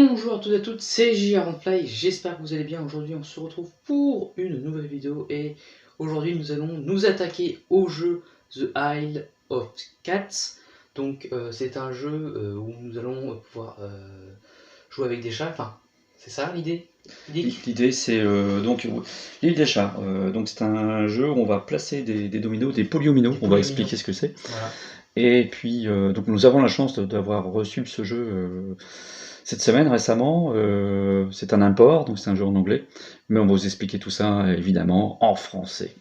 Bonjour à tous et à toutes, c'est JRonFly, j'espère que vous allez bien. Aujourd'hui on se retrouve pour une nouvelle vidéo et aujourd'hui nous allons nous attaquer au jeu The Isle of Cats. Donc c'est un jeu où nous allons pouvoir jouer avec des chats, enfin c'est ça l'idée. L'idée c'est donc l'île des chats. Donc c'est un jeu où on va placer des dominos, des polyomino, on va expliquer ce que c'est. Voilà. Et puis donc nous avons la chance d'avoir reçu ce jeu cette semaine récemment. C'est un import, donc c'est un jeu en anglais, mais on va vous expliquer tout ça évidemment en français.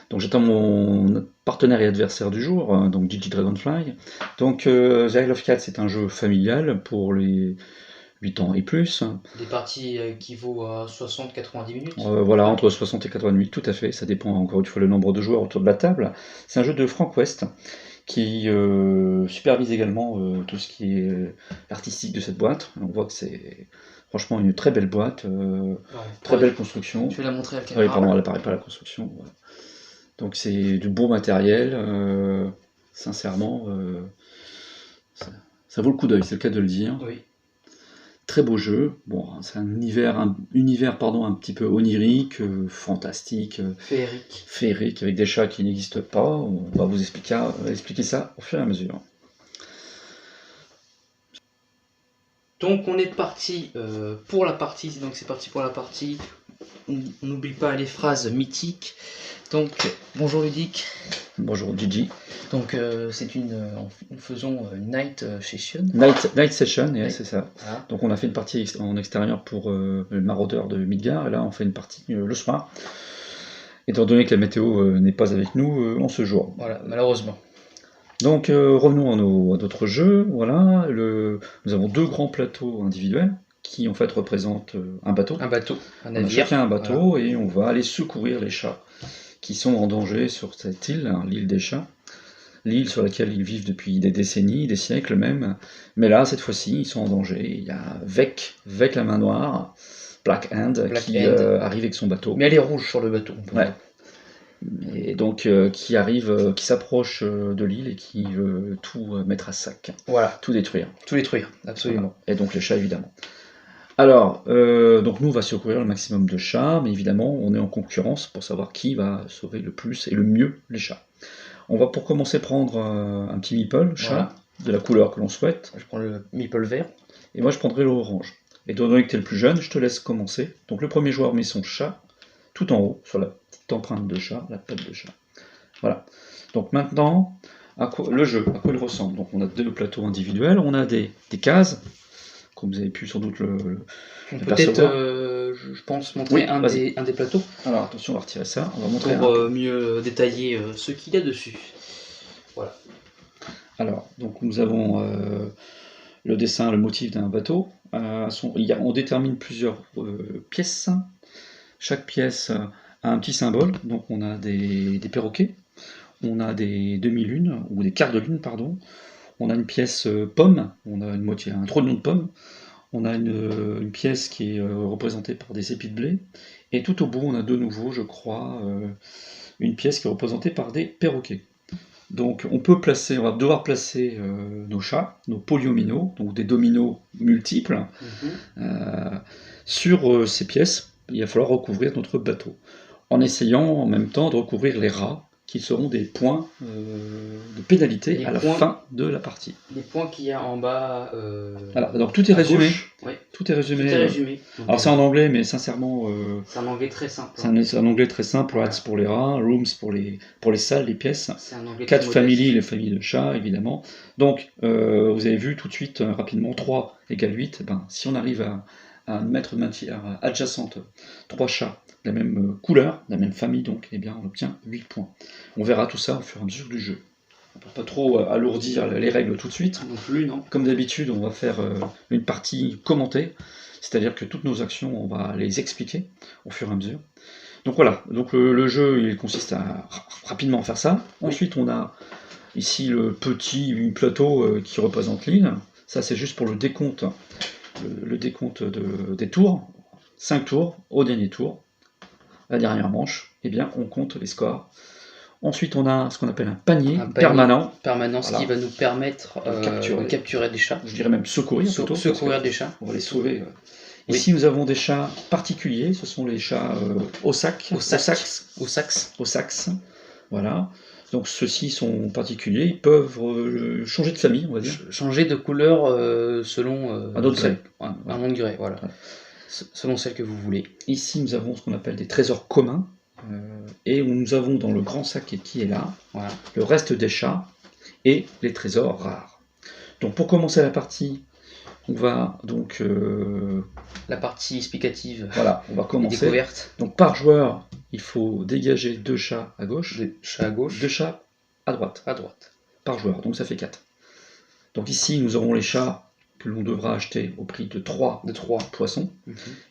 Donc j'attends mon partenaire et adversaire du jour, donc DigiDragonfly. Donc The Isle of Cats c'est un jeu familial pour les 8 ans et plus. Des parties qui vaut à 60-90 minutes. Voilà, entre 60 et 80 minutes, tout à fait. Ça dépend encore une fois le nombre de joueurs autour de la table. C'est un jeu de Frank West qui supervise également tout ce qui est artistique de cette boîte. On voit que c'est franchement une très belle boîte, très belle construction. Je vais la montrer à la caméra. Oui, pardon, elle apparaît pas la construction. Voilà. Donc c'est du beau matériel. Sincèrement, ça vaut le coup d'œil, c'est le cas de le dire. Oui. Très beau jeu, bon, c'est un univers un petit peu onirique, fantastique, féerique, avec des chats qui n'existent pas. On va vous expliquer ça au fur et à mesure. Donc on est parti pour la partie, donc c'est parti pour la partie. On n'oublie pas les phrases mythiques. Donc bonjour Ludic. Bonjour Gigi. Donc nous faisons night session. Night session, yeah, Oui. c'est ça. Voilà. Donc on a fait une partie en extérieur pour le maraudeur de Midgard, et là on fait une partie le soir. Étant donné que la météo n'est pas avec nous en ce jour. Voilà, malheureusement. Donc revenons à notre jeu. Voilà, nous avons deux grands plateaux individuels qui en fait représentent un bateau. Un bateau, un On a navire. chacun un bateau, voilà. Et on va aller secourir les chats qui sont en danger sur cette île, hein, l'île des chats. L'île sur laquelle ils vivent depuis des décennies, des siècles même. Mais là, cette fois-ci, ils sont en danger. Il y a Vec la main noire, Black Hand, qui arrive avec son bateau. Mais elle est rouge sur le bateau. Ouais. Et donc qui s'approche de l'île et qui veut tout mettre à sac. Voilà. Tout détruire. Tout détruire, absolument. Voilà. Et donc les chats, évidemment. Alors, donc nous, on va secourir le maximum de chats, mais évidemment, on est en concurrence pour savoir qui va sauver le plus et le mieux les chats. On va pour commencer prendre un petit meeple, chat, voilà, de la couleur que l'on souhaite. Je prends le meeple vert. Et moi, je prendrai l'orange. Et étant donné que tu es le plus jeune, je te laisse commencer. Donc le premier joueur met son chat tout en haut, sur la petite empreinte de chat, la patte de chat. Voilà. Donc maintenant, le jeu, à quoi il ressemble. Donc on a deux plateaux individuels, on a des cases, comme vous avez pu sans doute le peut-être, je pense, montrer un des plateaux. Alors attention, on va retirer ça, on va montrer pour mieux détailler ce qu'il y a dessus. Voilà. Alors, donc nous avons le dessin, le motif d'un bateau. On détermine plusieurs pièces. Chaque pièce a un petit symbole. Donc on a des perroquets, on a des demi-lunes, ou des quarts de lune, pardon. On a une pièce pomme, on a un trognon de pomme. On a une pièce qui est représentée par des épis de blé. Et tout au bout, on a de nouveau, je crois, une pièce qui est représentée par des perroquets. Donc on va devoir placer nos chats, nos polyomino, donc des dominos multiples, sur ces pièces. Il va falloir recouvrir notre bateau, en essayant en même temps de recouvrir les rats, qui seront des points de pénalité à la fin de la partie. Les points qu'il y a en bas. Voilà, donc tout est résumé. Ouais. Tout est résumé. Alors c'est en anglais, mais sincèrement. C'est un anglais très simple. C'est un anglais très simple. Voilà. Rats pour les rats, rooms pour les salles, les pièces. Cat family, les familles de chats, évidemment. Donc vous avez vu tout de suite, rapidement, 3 égale 8. Ben, si on arrive à mettre de matière adjacente 3 chats de la même couleur, de la même famille, donc, eh bien, on obtient 8 points. On verra tout ça au fur et à mesure du jeu. On ne peut pas trop alourdir les règles tout de suite. Non plus, non. Comme d'habitude, on va faire une partie commentée, c'est-à-dire que toutes nos actions, on va les expliquer au fur et à mesure. Donc voilà, donc le jeu, il consiste à rapidement faire ça. Oui. Ensuite, on a ici le petit plateau qui représente l'île. Ça, c'est juste pour le décompte, des tours. 5 tours, au dernier tour, la dernière manche, eh bien, on compte les scores. Ensuite, on a ce qu'on appelle un panier, Un panier permanent. permanent, ce Voilà. qui va nous permettre Capturer. de capturer des chats. Je dirais même secourir plutôt. Secourir des chats. On va les sauver. Oui. Ici, nous avons des chats particuliers. Ce sont les chats au sax. Voilà. Donc, ceux-ci sont particuliers. Ils peuvent changer de famille, on va dire. Changer de couleur selon un autre gré. Un nom de gré, voilà. Selon celle que vous voulez. Ici, nous avons ce qu'on appelle des trésors communs. Et où nous avons dans le grand sac qui est là, voilà, le reste des chats et les trésors rares. Donc pour commencer la partie, on va donc... la partie explicative. Voilà, on va commencer. Découverte. Donc par joueur, il faut dégager 2 chats à gauche. 2 chats à gauche. 2 chats à droite. À droite. Par joueur, donc ça fait 4. Donc ici, nous aurons les chats que l'on devra acheter au prix de 3 poissons.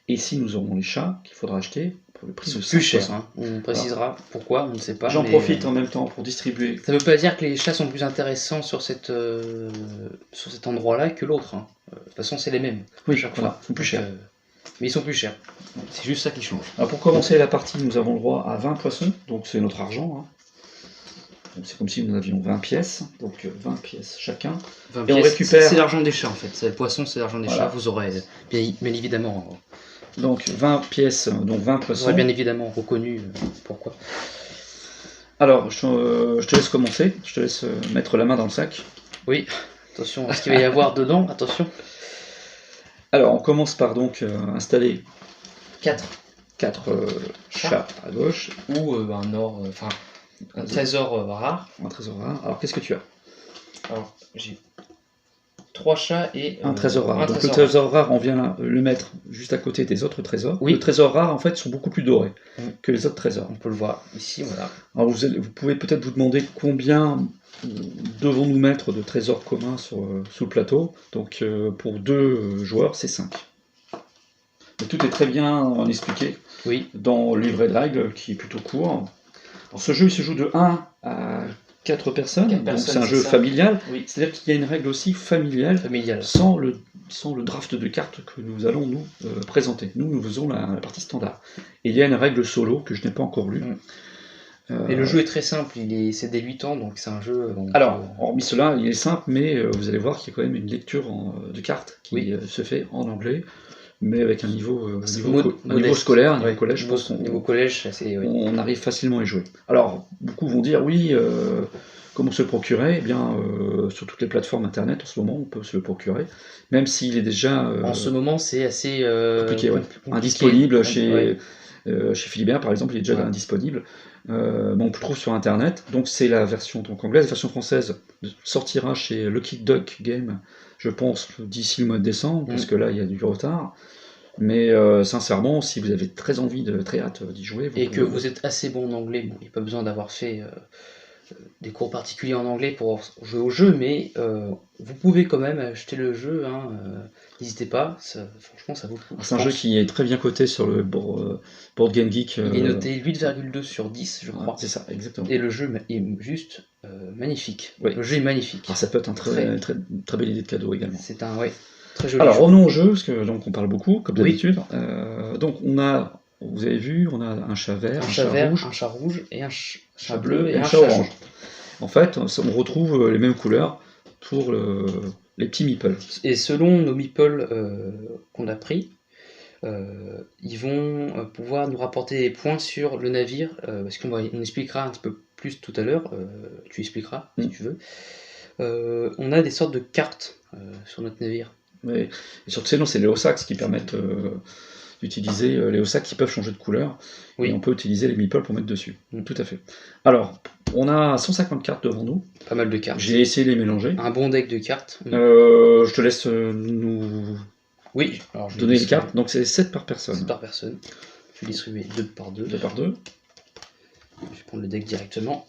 Et ici, nous aurons les chats qu'il faudra acheter pour le prix de 5 plus cher. poissons. On précisera pourquoi, on ne sait pas. J'en profite en même temps pour distribuer. Ça ne veut pas dire que les chats sont plus intéressants sur cet endroit-là que l'autre. De toute façon, c'est les mêmes. Oui, chaque fois. Ils sont plus chers. Mais ils sont plus chers. C'est juste ça qui change. Alors pour commencer la partie, nous avons le droit à 20 poissons, donc c'est notre argent. C'est comme si nous avions 20 pièces, donc 20 pièces chacun. 20 et pièces, on récupère. C'est l'argent des chats en fait. C'est le poisson, c'est l'argent des chats. Vous aurez bien évidemment. Donc 20 pièces, donc 20 poissons. Vous aurez bien évidemment reconnu pourquoi. Alors je te laisse commencer, je te laisse mettre la main dans le sac. Oui, attention à ce qu'il va y avoir dedans, attention. Alors on commence par donc installer 4 chats à gauche. Ou un trésor rare. Un trésor rare. Alors qu'est-ce que tu as? Alors j'ai 3 chats et un trésor rare. Donc le trésor rare, on vient le mettre juste à côté des autres trésors. Oui. Le trésor rare, en fait, sont beaucoup plus dorés que les autres trésors. On peut le voir ici, voilà. Alors vous pouvez peut-être vous demander combien devons-nous mettre de trésors communs sous le plateau. Donc pour 2 joueurs, c'est 5. Mais tout est très bien expliqué dans le livret de règles qui est plutôt court. Alors, ce jeu il se joue de 1 à 4 personnes, donc c'est un jeu familial, c'est-à-dire qu'il y a une règle aussi familiale. Sans le draft de cartes que nous allons nous présenter. Nous faisons la partie standard. Et il y a une règle solo que je n'ai pas encore lue. Et le jeu est très simple, c'est dès 8 ans, donc c'est un jeu... Alors, hormis cela, il est simple, mais vous allez voir qu'il y a quand même une lecture de cartes qui se fait en anglais, mais avec un niveau scolaire, un niveau collège, je pense qu'on arrive facilement à y jouer. Alors, beaucoup vont dire, oui, comment se le procurer? Eh bien, sur toutes les plateformes internet, en ce moment, on peut se le procurer, même s'il est déjà... en ce moment, c'est assez... compliqué, indisponible chez Philibert, par exemple, il est déjà indisponible. On le trouve sur internet, donc c'est la version anglaise. La version française sortira chez Lucky Duck Game, je pense, d'ici le mois de décembre, parce que là, il y a du retard. Mais sincèrement, si vous avez très hâte d'y jouer... que vous êtes assez bon en anglais, il n'y a pas besoin d'avoir fait des cours particuliers en anglais pour jouer au jeu, mais vous pouvez quand même acheter le jeu, n'hésitez pas, franchement ça vaut le coup. C'est un jeu qui est très bien coté sur le Board Game Geek. Il est noté 8,2 sur 10, je crois. C'est ça, exactement. Et le jeu est juste magnifique. Le jeu est magnifique. Alors, ça peut être une très belle idée de cadeau également. C'est un très joli Alors jeu. revenons au jeu, parce que donc on parle beaucoup, comme d'habitude. Donc on a, vous avez vu, on a un chat vert, un chat rouge et un chat bleu et un chat orange. En fait, on retrouve les mêmes couleurs pour les petits meeples. Et selon nos meeples qu'on a pris, ils vont pouvoir nous rapporter des points sur le navire, parce qu'on expliquera un petit peu plus tout à l'heure, tu expliqueras si tu veux. On a des sortes de cartes sur notre navire. Et surtout, c'est les Ossax qui permettent d'utiliser les Ossax qui peuvent changer de couleur. Et on peut utiliser les meeples pour mettre dessus. Tout à fait. Alors, on a 150 cartes devant nous. Pas mal de cartes. J'ai essayé de les mélanger. Un bon deck de cartes. Je te laisse nous donner les cartes. Donc c'est 7 par personne. 7 par personne. Je vais distribuer 2 par 2. 2 par 2. Je vais prendre le deck directement.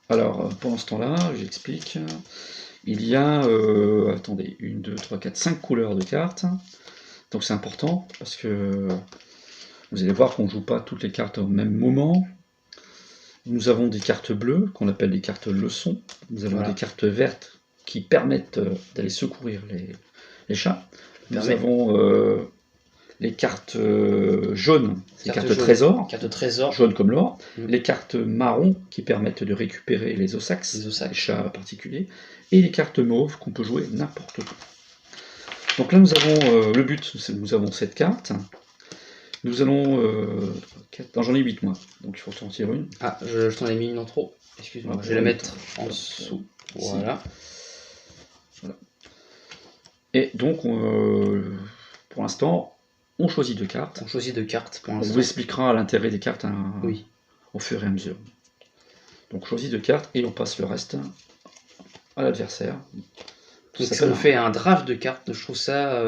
Alors, pendant ce temps-là, j'explique. Il y a, attendez, 1, 2, 3, 4, 5 couleurs de cartes. Donc c'est important, parce que vous allez voir qu'on ne joue pas toutes les cartes au même moment. Nous avons des cartes bleues, qu'on appelle des cartes leçons. Nous avons des cartes vertes qui permettent d'aller secourir les chats. Nous avons Les cartes jaunes, c'est les Carte cartes jaune. trésor, Carte trésor. jaune comme l'or. Mm. Les cartes marron qui permettent de récupérer les ossax, Les ossax. les chats particuliers. Et les cartes mauves qu'on peut jouer n'importe quand. Donc là, nous avons le but, nous avons cette carte. Nous allons. Non, j'en ai 8 moi, donc il faut en tirer une. Ah, je t'en ai mis une en trop. Excuse-moi, je vais la mettre en dessous. Voilà. Voilà. Et donc, pour l'instant, on choisit 2 cartes. On choisit 2 cartes pour On l'instant. vous expliquera l'intérêt des cartes Oui. au fur et à mesure. Donc, on choisit 2 cartes et on passe le reste à l'adversaire. Donc on fait un draft de cartes. Je trouve ça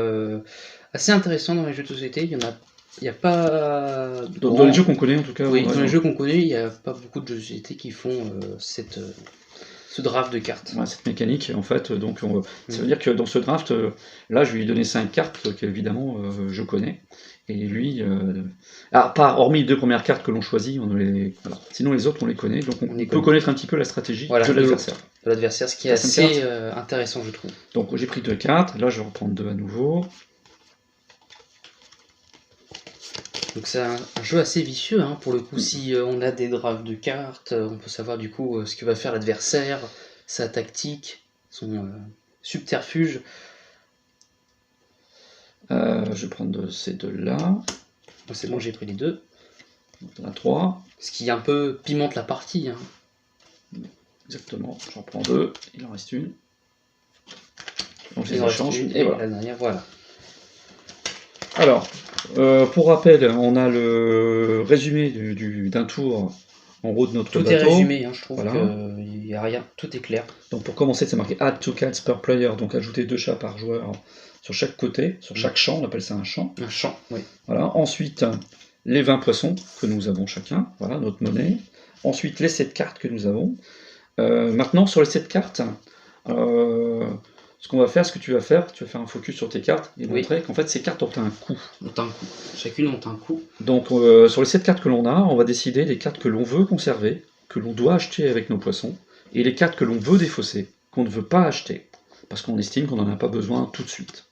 assez intéressant dans les jeux de société. Il y a pas. Dans les jeux qu'on connaît en tout cas. Oui, dans les jeux qu'on connaît, il n'y a pas beaucoup de jeux de société qui font ce draft de cartes. Ouais, cette mécanique, en fait, donc ça veut dire que dans ce draft, là, je vais lui donner 5 cartes qu'évidemment je connais. Et lui, hormis les 2 premières cartes que l'on choisit, voilà. Sinon les autres on les connaît, donc on peut connaître un petit peu la stratégie de l'adversaire. De l'adversaire, ce qui est assez intéressant, je trouve. Donc j'ai pris 2 cartes, là je vais reprendre 2 à nouveau. Donc c'est un jeu assez vicieux, hein, pour le coup. Si on a des drafts de cartes, on peut savoir du coup ce que va faire l'adversaire, sa tactique, son subterfuge. Je vais prendre ces 2-là. C'est bon, j'ai pris les 2. On a 3. Ce qui un peu pimente la partie. Hein. Exactement, j'en prends 2, il en reste une. Donc il en reste une, et voilà. La dernière, voilà. Alors, pour rappel, on a le résumé d'un tour en haut de notre bateau. Tout est résumé, hein, je trouve qu'il n'y a rien, tout est clair. Donc pour commencer, c'est marqué Add 2 cats per player, donc ajouter 2 chats par joueur sur chaque côté, sur chaque champ, on appelle ça un champ. Un champ, oui. Voilà. Ensuite, les 20 poissons que nous avons chacun, voilà notre monnaie. Ensuite, les 7 cartes que nous avons. Maintenant, sur les 7 cartes, ce qu'on va faire, ce que tu vas faire un focus sur tes cartes et montrer qu'en fait ces cartes ont un coût. Chacune ont un coût. Donc sur les 7 cartes que l'on a, on va décider des cartes que l'on veut conserver, que l'on doit acheter avec nos poissons, et les cartes que l'on veut défausser, qu'on ne veut pas acheter, parce qu'on estime qu'on n'en a pas besoin tout de suite.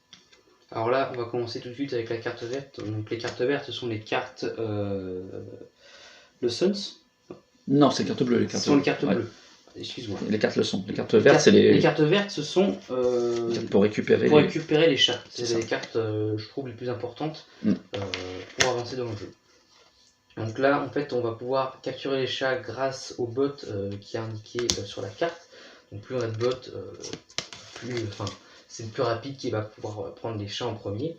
Alors là, on va commencer tout de suite avec la carte verte. Donc les cartes vertes, ce sont les cartes le Suns. Non, c'est les cartes bleues. Ce sont les cartes bleues. Excuse-moi. Les cartes leçons. Les cartes vertes, c'est les... Les cartes vertes, ce sont pour récupérer les chats. C'est les cartes, je trouve, les plus importantes pour avancer dans le jeu. Donc là, en fait, on va pouvoir capturer les chats grâce au bot qui est indiqué sur la carte. Donc plus on a de bots, c'est le plus rapide qui va pouvoir prendre les chats en premier.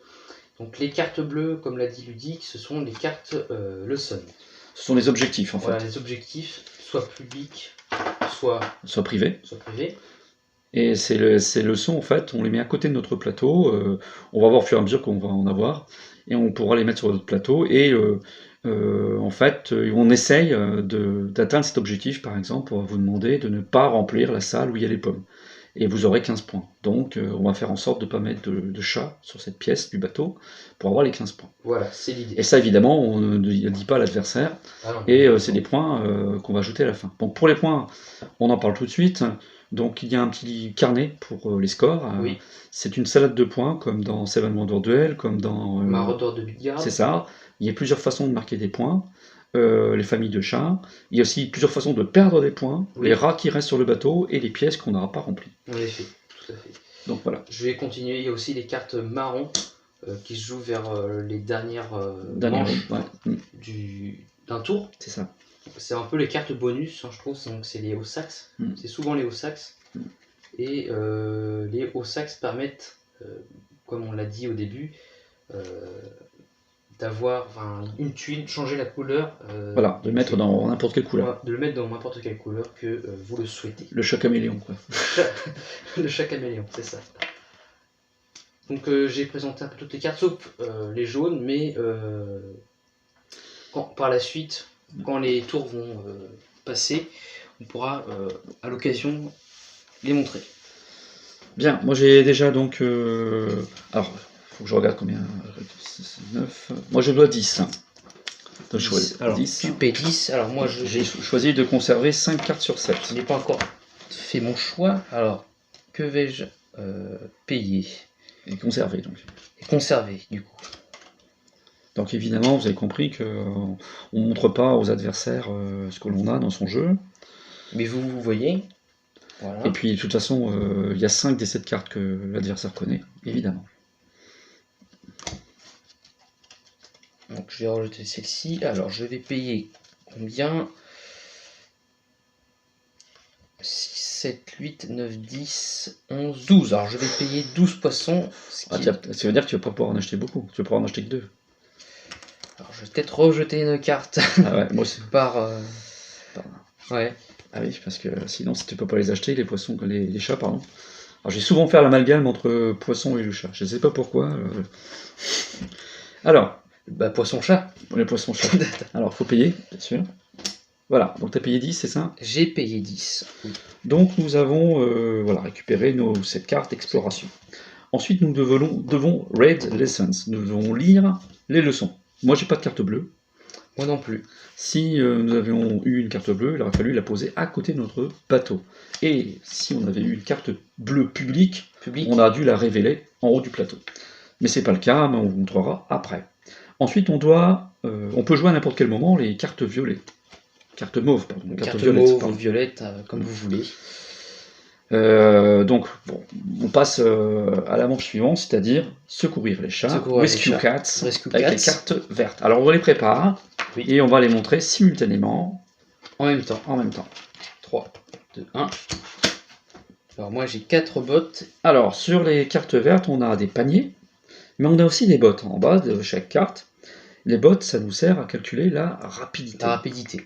Donc les cartes bleues, comme l'a dit Ludique, ce sont les cartes le Sun. Ce sont les objectifs en fait. Voilà, les objectifs, soit publics, soit privés. Et ces leçons, en fait, on les met à côté de notre plateau. On va voir au fur et à mesure qu'on va en avoir. Et on pourra les mettre sur notre plateau. Et en fait, on essaye d'atteindre cet objectif. Par exemple, on va vous demander de ne pas remplir la salle où il y a les pommes. Et vous aurez 15 points. Donc, on va faire en sorte de ne pas mettre de chat sur cette pièce du bateau pour avoir les 15 points. Voilà, c'est l'idée. Et ça, évidemment, on ne dit pas à l'adversaire. Et c'est des points qu'on va ajouter à la fin. Donc, pour les points, on en parle tout de suite. Donc, il y a un petit carnet pour les scores. Oui. C'est une salade de points, comme dans Seven Wonders Duel, comme dans... Marauder de Midgard. C'est ça. Il y a plusieurs façons de marquer des points. Les familles de chats. Il y a aussi plusieurs façons de perdre des points, les rats qui restent sur le bateau et les pièces qu'on n'aura pas remplies. En effet, tout à fait. Donc voilà. Je vais continuer. Il y a aussi les cartes marron qui se jouent vers les dernières manches d'un tour. C'est ça. C'est un peu les cartes bonus, hein, je trouve. Donc c'est les hauts sax. C'est souvent les hauts sax. Et les hauts sax permettent, comme on l'a dit au début, d'avoir une tuile, changer la couleur. Voilà, de le mettre dans n'importe quelle couleur. De le mettre dans n'importe quelle couleur que vous le souhaitez. Le chat caméléon, quoi. Le chat caméléon, c'est ça. Donc j'ai présenté un peu toutes les cartes, sauf les jaunes, mais par la suite, quand les tours vont passer, on pourra à l'occasion les montrer. Bien, moi j'ai déjà donc... Alors, il faut que je regarde combien... 9... Moi je dois 10. Donc, 10. Alors, 10. Tu paies 10. Alors moi j'ai choisi de conserver 5 cartes sur 7. Je n'ai pas encore fait mon choix. Alors, que vais-je payer? Et conserver donc. Et conserver du coup. Donc évidemment, vous avez compris qu'on ne montre pas aux adversaires ce que l'on a dans son jeu. Mais vous voyez. Voilà. Et puis de toute façon, il y a 5 des 7 cartes que l'adversaire connaît, évidemment. Donc je vais rejeter celle-ci. Alors je vais payer combien? 6, 7, 8, 9, 10, 11, 12. Alors je vais payer 12 poissons. Ça veut dire que tu vas pas pouvoir en acheter beaucoup. Tu vas pouvoir en acheter que 2. Alors je vais peut-être rejeter une carte. Ah ouais, moi aussi. Ouais. Ah oui, parce que sinon, si tu peux pas les acheter, les poissons, les chats, pardon. Alors j'ai souvent fait l'amalgame entre poisson et le chat. Je sais pas pourquoi. Alors. Bah poisson-chat. Les poissons-chats. Alors faut payer, bien sûr. Voilà, donc tu as payé 10, c'est ça? J'ai payé 10. Oui. Donc nous avons voilà, récupéré cette carte exploration. Ensuite, nous devons read lessons. Nous devons lire les leçons. Moi, j'ai pas de carte bleue. Moi non plus. Si nous avions eu une carte bleue, il aurait fallu la poser à côté de notre bateau. Et si on avait eu une carte bleue publique, on a dû la révéler en haut du plateau. Mais c'est pas le cas, mais on vous montrera après. Ensuite, on peut jouer à n'importe quel moment les cartes violettes. Carte mauve, pardon. Carte mauve ou violette, comme vous voulez. Donc, bon, on passe à la manche suivante, c'est-à-dire secourir les chats, Rescue Cats, avec les cartes vertes. Alors, on les prépare, et on va les montrer simultanément. En même temps. 3, 2, 1. Alors, moi, j'ai 4 bottes. Alors, sur les cartes vertes, on a des paniers, mais on a aussi des bottes en bas de chaque carte. Les bottes, ça nous sert à calculer la rapidité.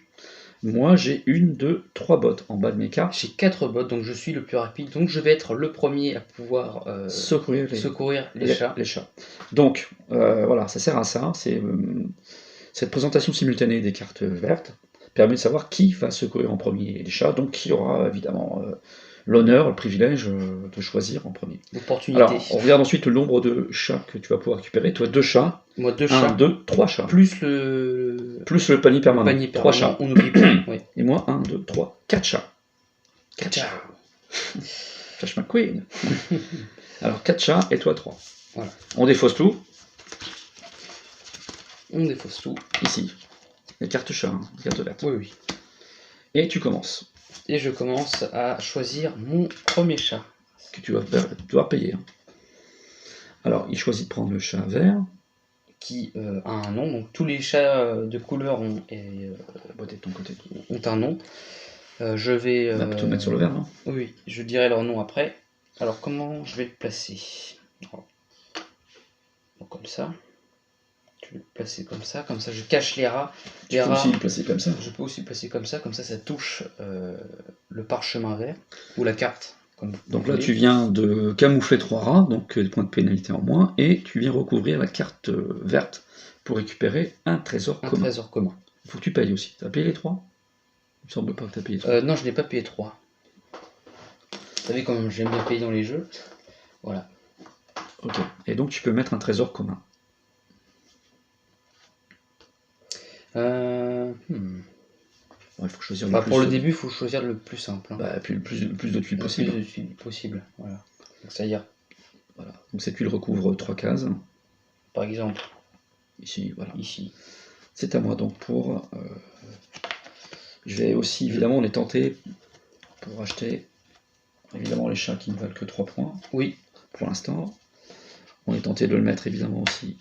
Moi, j'ai 1, 2, 3 bottes en bas de mes cartes. J'ai 4 bottes, donc je suis le plus rapide. Donc je vais être le premier à pouvoir secourir les chats. Donc, voilà, ça sert à ça. Cette présentation simultanée des cartes vertes permet de savoir qui va secourir en premier les chats. Donc, qui aura évidemment l'honneur, le privilège de choisir en premier. L'opportunité. Alors, on regarde ensuite le nombre de chats que tu vas pouvoir récupérer. Toi, 2 chats. Moi, 2 chats. 1, 2, 3 chats. Plus le panier permanent. 3 chats. On n'oublie pas. Oui. Et moi, 1, 2, 3, 4 chats. 4 chats. Flash McQueen. Alors, 4 chats et toi 3. Voilà. On défausse tout. Ici. Les cartes chats, hein, les cartes vertes. Oui. Et tu commences. Et je commence à choisir mon premier chat. Que tu vas devoir payer. Hein. Alors, il choisit de prendre le chat vert. Qui a un nom. Donc, tous les chats de couleur ont un nom. Je vais... On va plutôt mettre sur le vert, non? Oui, je dirai leur nom après. Alors, comment je vais le placer? Donc, comme ça. Je vais le placer comme ça je cache les rats. Tu peux aussi le placer comme ça. Je peux aussi le placer comme ça ça touche le parchemin vert ou la carte. Donc là, tu viens de camoufler 3 rats, donc des points de pénalité en moins, et tu viens recouvrir la carte verte pour récupérer un trésor commun. Il faut que tu payes aussi. Tu as payé les 3? Il me semble pas que tu as payé 3. Non, je n'ai pas payé 3. Vous savez comme j'aime bien payer dans les jeux. Voilà. Ok. Et donc tu peux mettre un trésor commun. Il faut choisir le plus... Pour le début, il faut choisir le plus simple. Hein. Puis le plus de tuiles possible. Le plus de tuiles possible, voilà. Donc ça ira. Voilà. Donc cette tuile recouvre 3 cases. Par exemple. Ici, voilà. Ici. C'est à moi donc pour... Je vais aussi, évidemment, les tenter pour acheter, évidemment, les chats qui ne valent que 3 points. Oui. Pour l'instant. On est tenté de le mettre, évidemment, aussi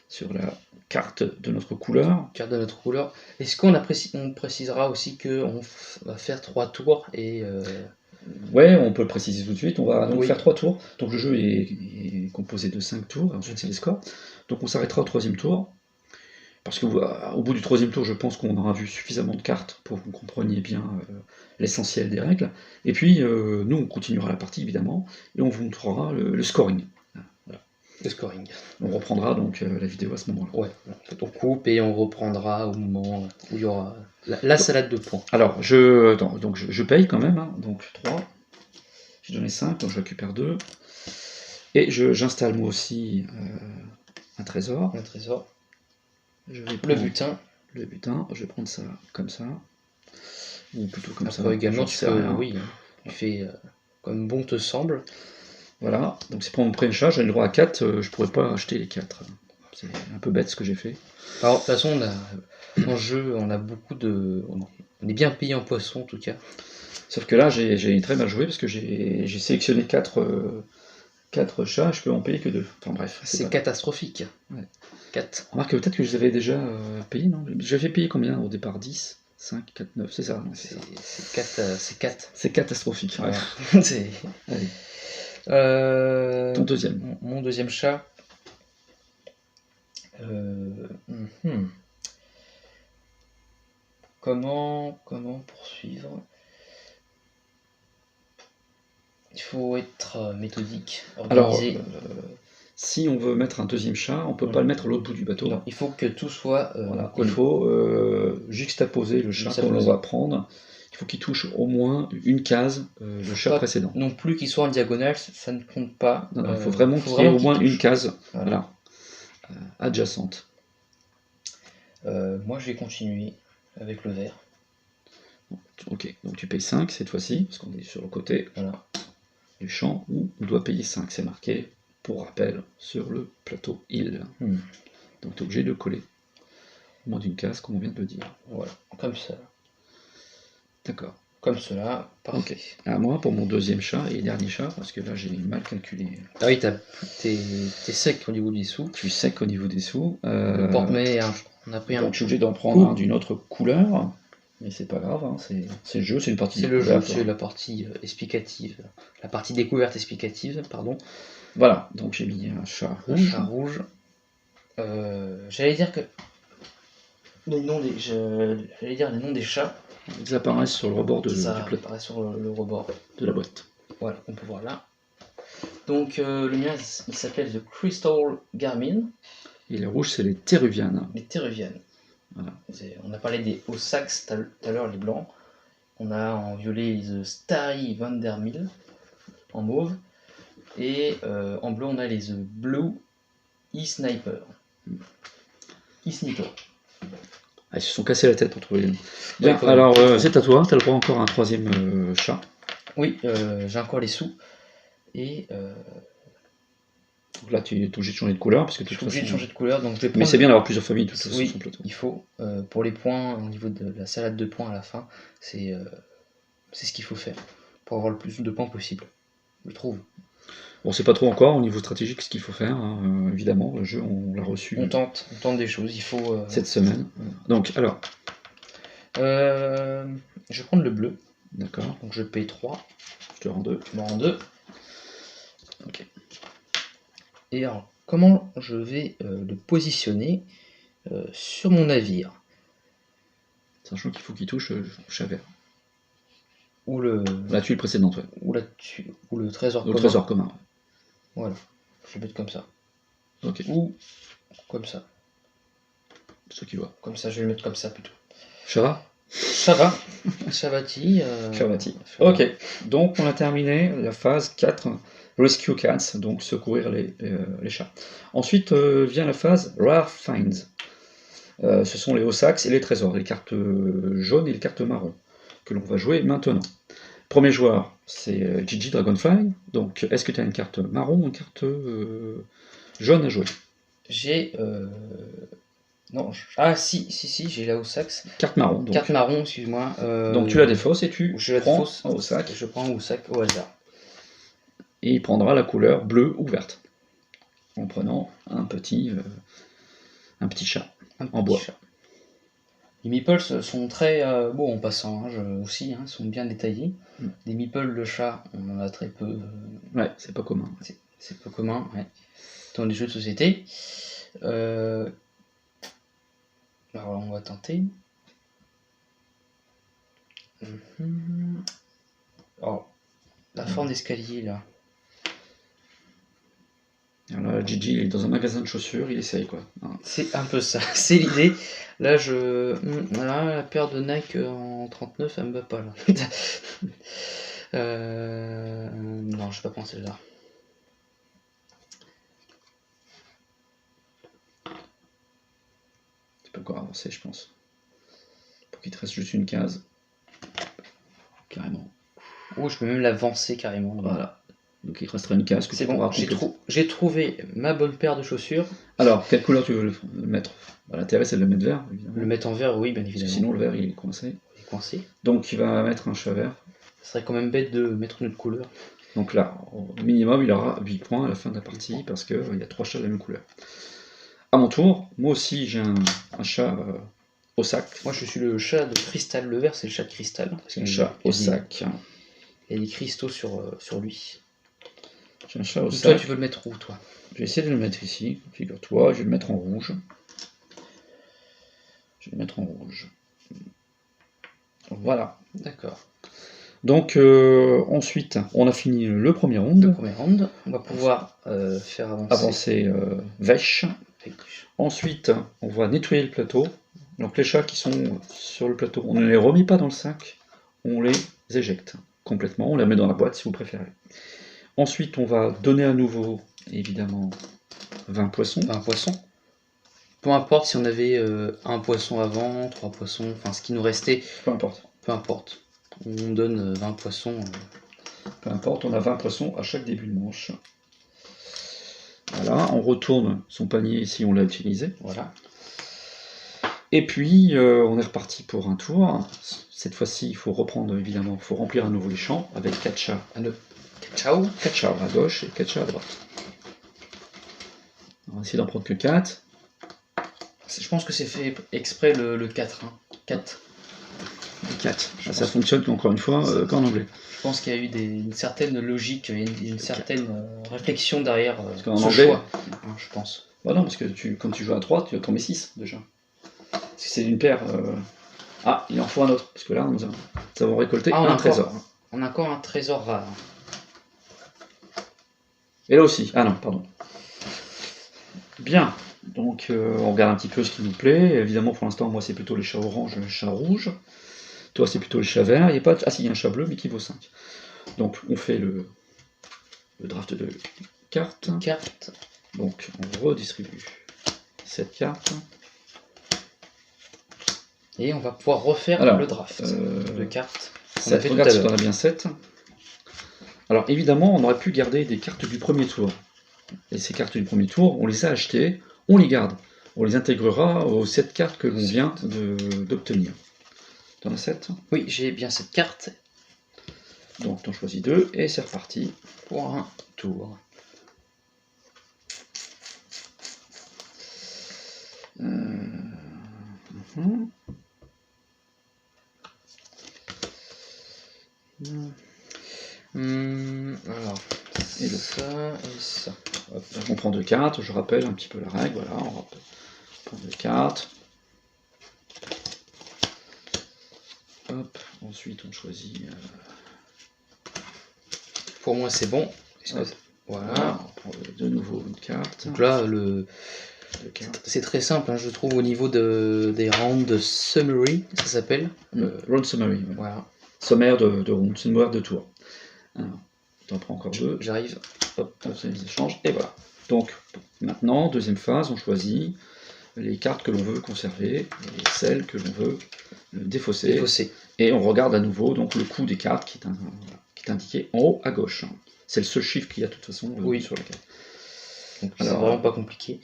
sur la carte de notre couleur. Est-ce qu'on précisera aussi qu'on va faire 3 tours et... Ouais, on peut le préciser tout de suite. On va donc faire 3 tours. Donc le jeu est composé de 5 tours. Ensuite, c'est les scores. Donc on s'arrêtera au 3e tour. Parce qu'au bout du 3e tour, je pense qu'on aura vu suffisamment de cartes pour que vous compreniez bien l'essentiel des règles. Et puis, nous, on continuera la partie, évidemment, et on vous montrera le scoring. Voilà. Le scoring. On reprendra donc la vidéo à ce moment-là. Ouais, on coupe et on reprendra au moment où il y aura la salade de points. Alors, je paye quand même. Hein, donc 3. J'ai donné 5, donc je récupère 2. Et j'installe moi aussi un trésor. Je vais prendre le butin, je vais prendre ça comme ça, ou plutôt comme ça. Également, tu fais comme bon te semble. Voilà, donc c'est pour mon premier chat, j'ai le droit à 4, je pourrais pas acheter les 4. C'est un peu bête ce que j'ai fait. Alors, de toute façon, dans le jeu, on a beaucoup de... On est bien payé en poisson, en tout cas. Sauf que là, j'ai très mal joué parce que j'ai sélectionné 4 chats, je peux en payer que 2. Enfin bref. C'est catastrophique. Ouais. 4. Remarque peut-être que je les avais déjà payés, non? J'avais payé combien au départ? 10, 5, 4, 9, c'est ça. C'est 4. C'est catastrophique. Voilà. Ouais. Allez. Ton deuxième. Mon deuxième chat. Comment poursuivre? Il faut être méthodique, organisé. Alors, si on veut mettre un deuxième chat, on peut pas le mettre à l'autre bout du bateau. Non, il faut que tout soit voilà. Il faut juxtaposer le chat qu'on va prendre. Il faut qu'il touche au moins une case le chat précédent. Non plus qu'il soit en diagonale, ça ne compte pas. Non, il faut vraiment qu'il y ait au moins une case adjacente. Moi je vais continuer avec le vert. Ok, donc tu payes 5 cette fois-ci, parce qu'on est sur le côté du champ où on doit payer 5. C'est marqué, pour rappel, sur le plateau île. Donc tu es obligé de coller au moins d'une case, comme on vient de le dire. Voilà, comme ça. D'accord. Comme cela, parfait. Ok. À moi, pour mon deuxième chat et dernier chat, parce que là j'ai mal calculé. Ah oui, t'es sec au niveau des sous. Je suis sec au niveau des sous. Le porte-monnaie, on a pris un. Donc je suis obligé d'en prendre un d'une autre couleur. Mais c'est pas grave, hein, c'est le jeu, c'est une partie découverte. C'est le jeu, c'est la partie explicative. La partie découverte explicative, pardon. Voilà, donc j'ai mis un chat rouge. Un chat rouge. J'allais dire que j'allais dire les noms des chats. Ils apparaissent sur le rebord du plateau. Ils apparaissent sur le rebord de la boîte. Voilà, on peut voir là. Donc le mien, il s'appelle The Crystal Garmin. Et les rouges, c'est les Téruvianes. Les Téruvianes. Voilà. On a parlé des Ossax tout à l'heure, les blancs. On a en violet les Starry Vandermeer en mauve. Et en bleu, on a les Blue E-Sniper. E-Sniper. Ah, ils se sont cassés la tête pour trouver les noms. Bien, alors c'est à toi, tu as le droit encore à un troisième chat. Oui, j'ai encore les sous. Et donc là, tu es obligé de changer de couleur. Parce que je suis obligé de changer de couleur. Donc je vais prendre... Mais c'est bien d'avoir plusieurs familles de toute façon sur son plateau. Il faut. Pour les points, au niveau de la salade de points à la fin, c'est ce qu'il faut faire. Pour avoir le plus de points possible. Je trouve. Bon, c'est pas trop encore au niveau stratégique ce qu'il faut faire, hein. Évidemment, le jeu on l'a reçu. On tente des choses, il faut. Cette semaine. Donc, alors. Je vais prendre le bleu. D'accord. Donc je paye 3. Je te rends 2. Tu m'en rends 2. Ok. Et alors, comment je vais le positionner sur mon navire? Sachant qu'il faut qu'il touche le chat vert. Ou le. La tuile précédente, ouais. Ou le trésor commun. Le trésor commun, ouais. Voilà. Je vais mettre comme ça. Ok. Ou comme ça. Ce qui va. Comme ça, je vais le mettre comme ça plutôt. Ça va? Ça va. Chavati. Chavati. Ok. Donc, on a terminé la phase 4, Rescue Cats, donc secourir les chats. Ensuite vient la phase Rare Finds. Ce sont les Ossax et les trésors, les cartes jaunes et les cartes marron, que l'on va jouer maintenant. Premier joueur, c'est Gigi Dragonfly. Donc, est-ce que tu as une carte marron ou une carte jaune à jouer? J'ai. Non. Ah, si, j'ai la Ossax. Carte marron. Donc. Carte marron, excuse-moi. Donc, tu la défausses et tu prends un Ossac. Je prends un Ossac au hasard. Et il prendra la couleur bleue ou verte. En prenant un petit chat en bois. Chat. Les meeples sont très beaux en passant, aussi, sont bien détaillés. Des meeples de chat, on en a très peu. Ouais, c'est pas commun. C'est peu commun, ouais. Dans les jeux de société. Alors on va tenter. Alors, la forme d'escalier là. Alors là, Gigi, il est dans un magasin de chaussures, il essaye quoi. C'est un peu ça, c'est l'idée. Là, voilà, la paire de Nike en 39, elle me va pas là. Non, je vais pas prendre celle-là. Tu peux encore avancer, je pense. Pour qu'il te reste juste une case. Carrément. Oh, je peux même l'avancer carrément. Voilà. Donc il restera une case que C'est tu pourras bon, compléter. j'ai trouvé ma bonne paire de chaussures. Alors, quelle couleur tu veux le mettre? Bah, l'intérêt c'est de le mettre vert, évidemment. Le mettre en vert, oui, bien Parce que évidemment. sinon le vert il est coincé. Il est coincé. Donc il va mettre un chat vert. Ce serait quand même bête de mettre une autre couleur. Donc là, au minimum, il aura 8 points à la fin de la partie parce qu'il y a 3 chats de la même couleur. À mon tour, moi aussi j'ai un chat au sac. Moi je suis le chat de cristal. Le vert c'est le chat de cristal. C'est un chat au sac. Il y a des cristaux sur lui. J'ai un chat au Donc sac. toi tu veux le mettre où toi? Je vais essayer de le mettre ici, figure-toi, je vais le mettre en rouge. Je vais le mettre en rouge. Voilà. D'accord. Donc ensuite, on a fini le premier round. Le premier round, on va pouvoir faire avancer Vèche. Ensuite, on va nettoyer le plateau. Donc les chats qui sont sur le plateau, on ne les remet pas dans le sac, on les éjecte complètement, on les met dans la boîte si vous préférez. Ensuite, on va donner à nouveau, évidemment, 20 poissons. 20 poissons. Peu importe si on avait un poisson avant, 3 poissons, enfin ce qui nous restait. Peu importe. Peu importe. On donne 20 poissons. Peu importe, on a 20 poissons à chaque début de manche. Voilà, on retourne son panier si on l'a utilisé. Voilà. Et puis, on est reparti pour un tour. Cette fois-ci, il faut reprendre, évidemment, il faut remplir à nouveau les champs avec 4 chats. 4 chats à gauche et 4 chats à droite. On va essayer d'en prendre que 4. Je pense que c'est fait exprès le 4. Hein. 4. 4. Ça fonctionne encore une fois qu'en anglais. Je pense qu'il y a eu une certaine logique, une certaine réflexion derrière ce anglais, choix, hein, je pense. Bah non, parce que quand tu joues à 3, tu en mets 6 déjà. Si c'est une paire... Ah, il en faut un autre, parce que là, nous avons récolté un trésor. On a encore un trésor rare. Et là aussi. Ah non, pardon. Bien. Donc, on regarde un petit peu ce qui nous plaît. Évidemment, pour l'instant, moi, c'est plutôt les chats orange et les chats rouges. Toi, c'est plutôt les chats verts. Il y a pas de... Ah si, il y a un chat bleu, mais qui vaut 5. Donc, on fait le draft de cartes. Donc, on redistribue cette carte. Et on va pouvoir refaire le draft de cartes. 7, regarde si on a bien 7. Alors, évidemment, on aurait pu garder des cartes du premier tour. Et ces cartes du premier tour, on les a achetées, on les garde. On les intégrera aux 7 cartes que l'on vient d'obtenir. Tu en as 7? Oui, j'ai bien cette carte. Donc, tu en choisis 2 et c'est reparti pour un tour. Alors, et ça et ça. Hop, on prend 2 cartes, je rappelle un petit peu la règle, voilà, on va prendre 2 cartes. Hop, ensuite on choisit... Pour moi c'est bon. Voilà, on prend de nouveau une carte. Donc là, c'est très simple, hein, je trouve, au niveau des rounds summary, ça s'appelle. Round summary, ouais. Voilà. Sommaire de round, sommaire de tour. Tu en prends encore 2. J'arrive. Hop, on fait les échanges, et voilà. Donc, maintenant, deuxième phase, on choisit les cartes que l'on veut conserver et celles que l'on veut défausser. Et on regarde à nouveau donc, le coût des cartes qui est indiqué en haut à gauche. C'est le seul chiffre qu'il y a de toute façon sur la carte. Donc c'est vraiment pas compliqué.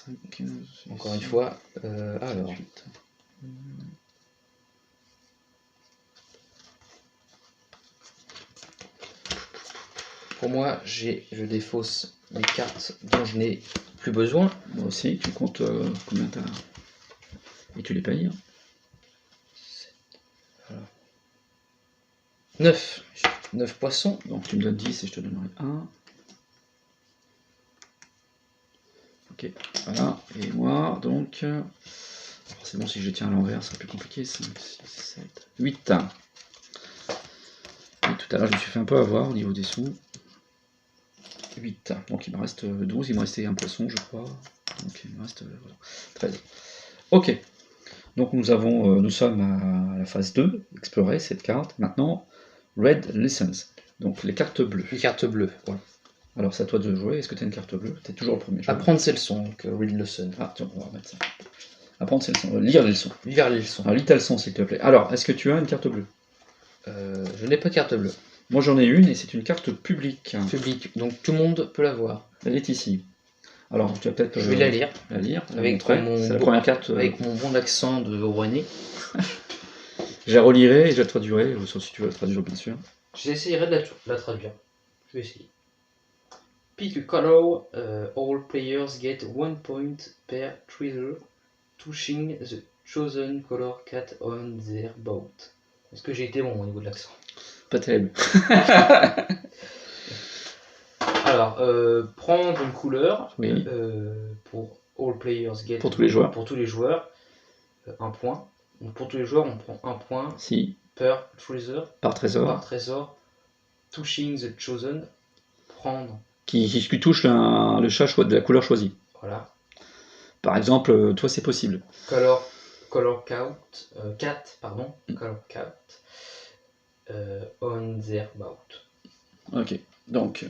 5, 15, encore une fois. Alors. 8. Pour moi, je défausse les cartes dont je n'ai plus besoin. Moi aussi, tu comptes combien t'as. Et tu les payes. 9 poissons. Donc tu me donnes 10 et je te donnerai 1. Ok, voilà. Et moi, donc... forcément, si je les tiens à l'envers, c'est plus compliqué. 5, 6, 7, 8. Et tout à l'heure, je me suis fait un peu avoir au niveau des sous. 8. Donc il me reste 12. Il me restait un poisson, je crois. Donc il me reste 13. Ok. Donc nous sommes à la phase 2, explorer cette carte. Maintenant, Red Lessons. Donc les cartes bleues. Les cartes bleues, voilà. Alors c'est à toi de jouer. Est-ce que tu as une carte bleue? Tu es toujours le premier joueur. Apprendre ses leçons, donc Read Lesson. Ah, tiens, on va remettre ça. Apprendre ses leçons. Lire les leçons. Lire les leçons. Alors lis ta leçon s'il te plaît. Alors, est-ce que tu as une carte bleue? Je n'ai pas de carte bleue. Moi j'en ai une et c'est une carte publique. Public, donc tout le monde peut la voir. Elle est ici. Alors tu vas peut-être Je vais la lire. Avec C'est la première carte. Avec mon bon accent de Rouennais. Je la relirai et je la traduirai, sauf si tu veux la traduire bien sûr. J'essayerai de la traduire. Je vais essayer. Pick a color, all players get 1 point per treasure, touching the chosen color cat on their boat. Est-ce que j'ai été bon au niveau de l'accent? Pas terrible. Alors, prendre une couleur Oui. pour all players get. Pour tous les joueurs. Pour tous les joueurs, 1 point. Donc pour tous les joueurs, on prend 1 point Si. per treasure. Par trésor. Par trésor. Touching the chosen. Prendre. Qui touche le chat de la couleur choisie. Voilà. Par exemple, toi c'est possible. Color count, cat, pardon. Color count on their boat. Ok. Donc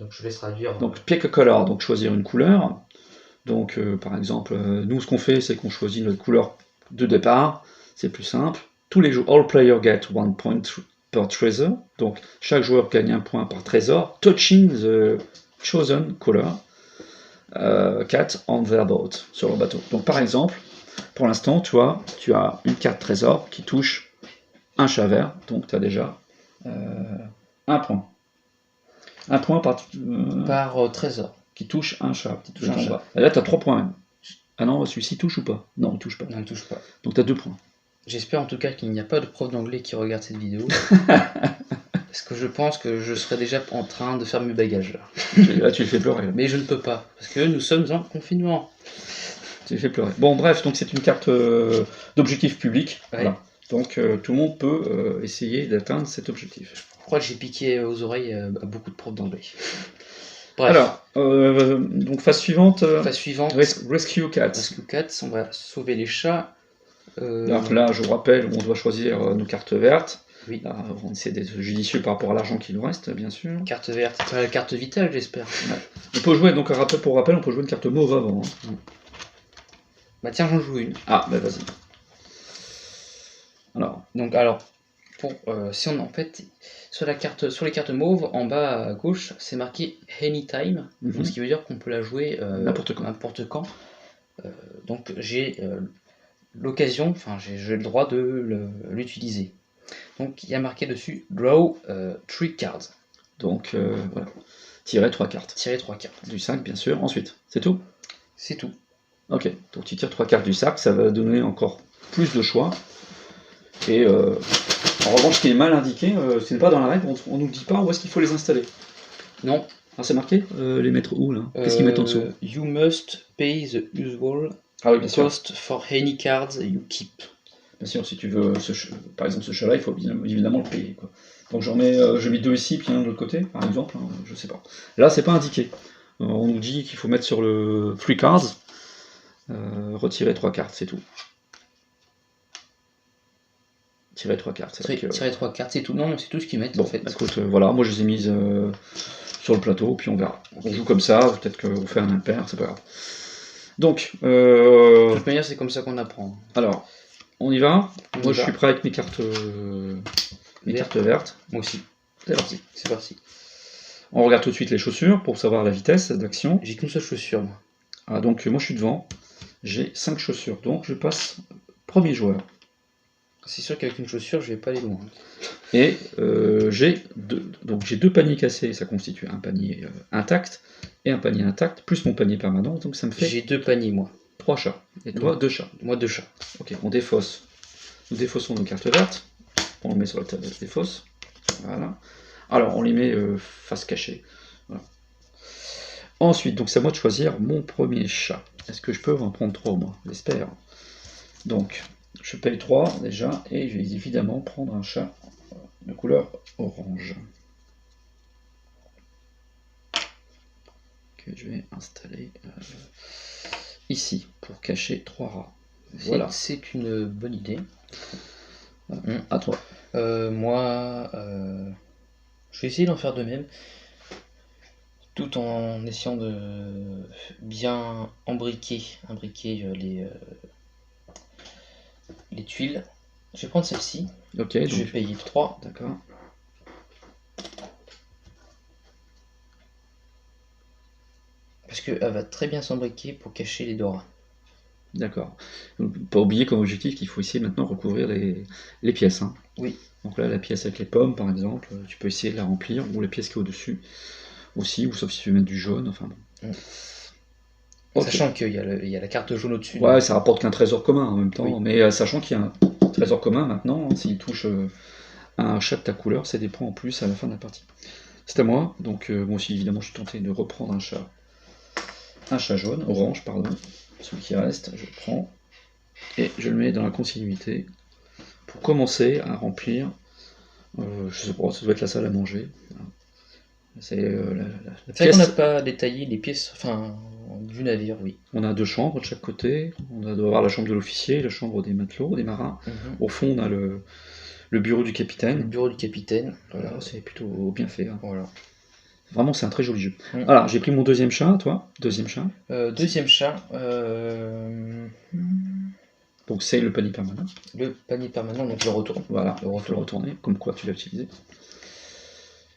je laisse traduire. Donc pick a color, donc choisir une couleur. Donc par exemple, nous ce qu'on fait c'est qu'on choisit notre couleur de départ. C'est plus simple. Tous les joueurs, all players get 1 point per treasure. Donc chaque joueur gagne 1 point par trésor. Touching the chosen color cat on their boat, sur le bateau. Donc par exemple, pour l'instant, tu as une carte trésor qui touche un chat vert. Donc tu as déjà 1 point. 1 point par trésor. Qui touche un chat. Qui touche un chat. Et là, tu as 3 points même. Ah non, celui-ci touche ou pas? Non, il touche pas. Non, il touche pas. Donc tu as 2 points. J'espère en tout cas qu'il n'y a pas de prof d'anglais qui regarde cette vidéo. Parce que je pense que je serais déjà en train de faire mes bagages là. Là, tu le fais pleurer. Là. Mais je ne peux pas, parce que nous sommes en confinement. Tu le fais pleurer. Bon, bref, donc c'est une carte d'objectif public. Ouais. Voilà. Donc tout le monde peut essayer d'atteindre cet objectif. Je crois que j'ai piqué aux oreilles à beaucoup de profs d'anglais. Bref. Alors, donc phase suivante. Phase suivante. Rescue Cats. Rescue Cats, on va sauver les chats. Alors là, je vous rappelle, on doit choisir nos cartes vertes. Oui. Là, on essaie d'être judicieux par rapport à l'argent qui nous reste, bien sûr. Carte verte, la carte vitale, j'espère. Ouais. On peut jouer, donc pour rappel, on peut jouer une carte mauve avant. Hein. Bah tiens, j'en joue une. Ah, bah vas-y. Alors, pour si on en fait sur les cartes mauves, en bas à gauche, c'est marqué Anytime, donc ce qui veut dire qu'on peut la jouer n'importe quand. Donc j'ai l'occasion, enfin j'ai le droit de l'utiliser. Donc il y a marqué dessus Draw 3 cards. Donc voilà. Tirer 3 cartes. Tirer 3 cartes. Du 5 bien sûr. Ensuite, c'est tout? C'est tout. Ok, donc tu tires 3 cartes du sac, ça va donner encore plus de choix. Et en revanche, ce qui est mal indiqué, ce n'est pas dans la règle, on ne nous dit pas où est-ce qu'il faut les installer. Non. Ah, c'est marqué les mettre où là? Qu'est-ce qu'ils mettent en dessous? You must pay the usual cost for any cards you keep. Bien sûr, si tu veux, par exemple ce chat-là, il faut évidemment le payer. Quoi. Donc je mets 2 ici, puis un de l'autre côté, par exemple, hein, je sais pas. Là, c'est pas indiqué. On nous dit qu'il faut mettre sur le free cards, retirer 3 cartes, c'est tout. Tirer 3 cartes. Tirer 3 cartes, c'est tout. Non, c'est tout ce qu'ils mettent bon, en fait. Écoute, voilà, moi je les ai mises sur le plateau, puis on verra. On joue comme ça, peut-être qu'on fait un impair, c'est pas grave. Donc, de toute manière, c'est comme ça qu'on apprend. Alors, on y va. Moi, je suis prêt avec mes cartes vertes. Moi aussi. C'est parti. C'est parti. On regarde tout de suite les chaussures pour savoir la vitesse d'action. J'ai qu'une seule chaussure, moi. Ah, donc, moi, je suis devant. J'ai 5 chaussures. Donc, je passe premier joueur. C'est sûr qu'avec une chaussure, je vais pas aller loin. Et j'ai 2 paniers cassés. Ça constitue un panier intact et un panier intact, plus mon panier permanent. Donc, ça me fait... J'ai 2 paniers, moi. 3 chats. Et toi, 2 chats. Moi, 2 chats. Ok, on défausse. Nous défaussons nos cartes vertes. On les met sur la table de défausse. Voilà. Alors, on les met face cachée. Voilà. Ensuite, donc c'est à moi de choisir mon premier chat. Est-ce que je peux en prendre 3 au moins? J'espère. Donc, je paye 3 déjà. Et je vais évidemment prendre un chat de couleur orange. Que je vais installer ici pour cacher 3 rats. Voilà. C'est une bonne idée. À toi. Moi, je vais essayer d'en faire de même, tout en essayant de bien imbriquer les tuiles. Je vais prendre celle-ci. Ok. Je vais payer 3. D'accord. Parce qu'elle va très bien s'embriquer pour cacher les doras. D'accord. Donc, pas oublier comme objectif qu'il faut essayer maintenant de recouvrir les pièces. Hein. Oui. Donc là, la pièce avec les pommes, par exemple, tu peux essayer de la remplir, ou la pièce qui est au-dessus aussi, ou sauf si tu veux mettre du jaune, enfin bon. Okay. Sachant qu'il y a la carte jaune au-dessus. Ouais, ça rapporte qu'un trésor commun en même temps, oui. Mais sachant qu'il y a un trésor commun maintenant, s'il touche un chat de ta couleur, c'est des points en plus à la fin de la partie. C'est à moi, donc moi aussi évidemment je suis tenté de reprendre un chat jaune, orange pardon, celui qui reste, je le prends, et je le mets dans la continuité, pour commencer à remplir, je sais pas, ça doit être la salle à manger. C'est la pièce. On n'a pas détaillé les pièces du navire, oui. On a 2 chambres de chaque côté, on doit avoir la chambre de l'officier, la chambre des matelots, des marins. Au fond, on a le bureau du capitaine. Le bureau du capitaine. Voilà, c'est plutôt bien fait. Hein. Voilà. Vraiment, c'est un très joli jeu. Alors, j'ai pris mon deuxième chat, toi. Deuxième chat. Deuxième chat. Donc, c'est le panier permanent. Le panier permanent, donc je le retourne. Voilà, il faut le retourner, comme quoi tu l'as utilisé.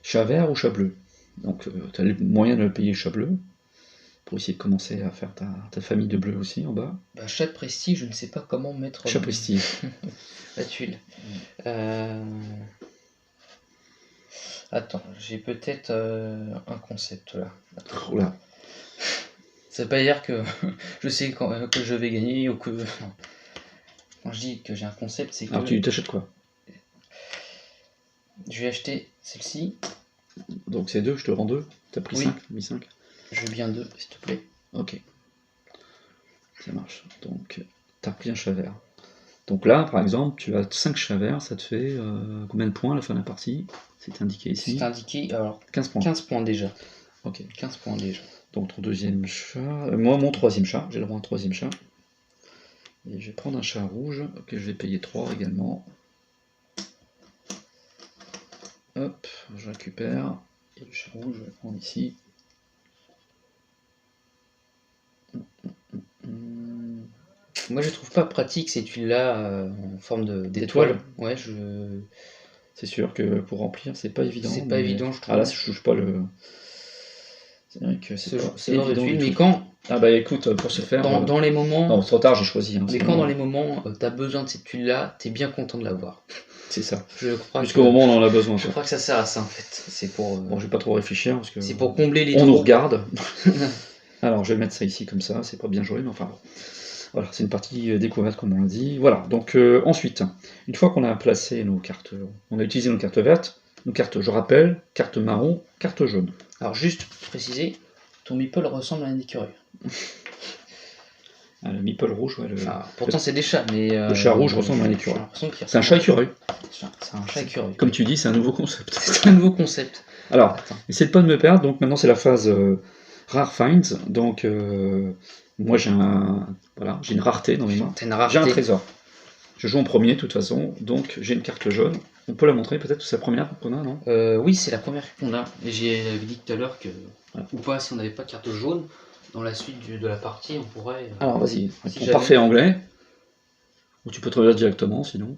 Chat vert ou chat bleu. Donc, tu as les moyens de le payer chat bleu. Pour essayer de commencer à faire ta famille de bleus aussi en bas. Bah, chat de prestige, je ne sais pas comment mettre. Chat prestige. La tuile. Attends, j'ai peut-être un concept là. Oh là. Ça veut pas dire que je sais que je vais gagner ou que. Quand je dis que j'ai un concept, c'est que. Alors tu t'achètes quoi? Je vais acheter celle-ci. Donc c'est 2, je te rends 2. T'as pris 5, mis 5. Je veux bien 2, s'il te plaît. Ok. Ça marche. Donc t'as pris un chat vert. Donc là, par exemple, tu as 5 chats verts, ça te fait combien de points à la fin de la partie? C'est indiqué ici. C'est indiqué, alors 15 points. 15 points déjà. Ok. 15 points déjà. Donc ton deuxième chat. Moi, mon troisième chat, j'ai le droit à un troisième chat. Et je vais prendre un chat rouge, que je vais payer 3 également. Hop, je récupère. Et le chat rouge, je vais le prendre ici. Moi je trouve pas pratique ces tuiles-là en forme d'étoile. Ouais, c'est sûr que pour remplir, c'est pas évident. C'est pas évident, je trouve. Ah là, je touche pas le. C'est vrai que c'est pas ce genre de tuiles, mais quand. Ah bah écoute, pour ce faire. Dans les moments. Non, trop tard, j'ai choisi. Hein, mais quand dans les moments, t'as besoin de cette tuile-là, t'es bien content de l'avoir. C'est ça. Je crois. Jusqu'au moment où on en a besoin. Je crois que ça sert à ça en fait. C'est pour. Bon, je vais pas trop réfléchir parce que. C'est pour combler les. On nous regarde. Alors, je vais mettre ça ici comme ça. C'est pas bien joué, mais enfin bon. Voilà, c'est une partie découverte comme on l'a dit. Voilà, donc ensuite, une fois qu'on a placé nos cartes, on a utilisé nos cartes vertes, nos cartes, je rappelle, carte marron, carte jaune. Alors juste pour préciser, ton meeple ressemble à un écureuil. Le meeple rouge, ouais. Pourtant c'est des chats, mais... le chat rouge ressemble à un écureuil. C'est un chat écureuil. C'est un chat écureuil. Comme tu dis, c'est un nouveau concept. C'est un nouveau concept. Alors, essayez de pas de me perdre, donc maintenant c'est la phase Rare Finds, donc... moi j'ai une rareté dans mes mains. J'ai un trésor. Je joue en premier de toute façon, donc j'ai une carte jaune. On peut la montrer peut-être, c'est la première qu'on a, non? Oui, c'est la première qu'on a. Et j'ai dit tout à l'heure que, ou pas, si on n'avait pas de carte jaune, dans la suite de la partie, on pourrait... Alors vas-y, si parfait anglais. Ou tu peux te regarder directement sinon.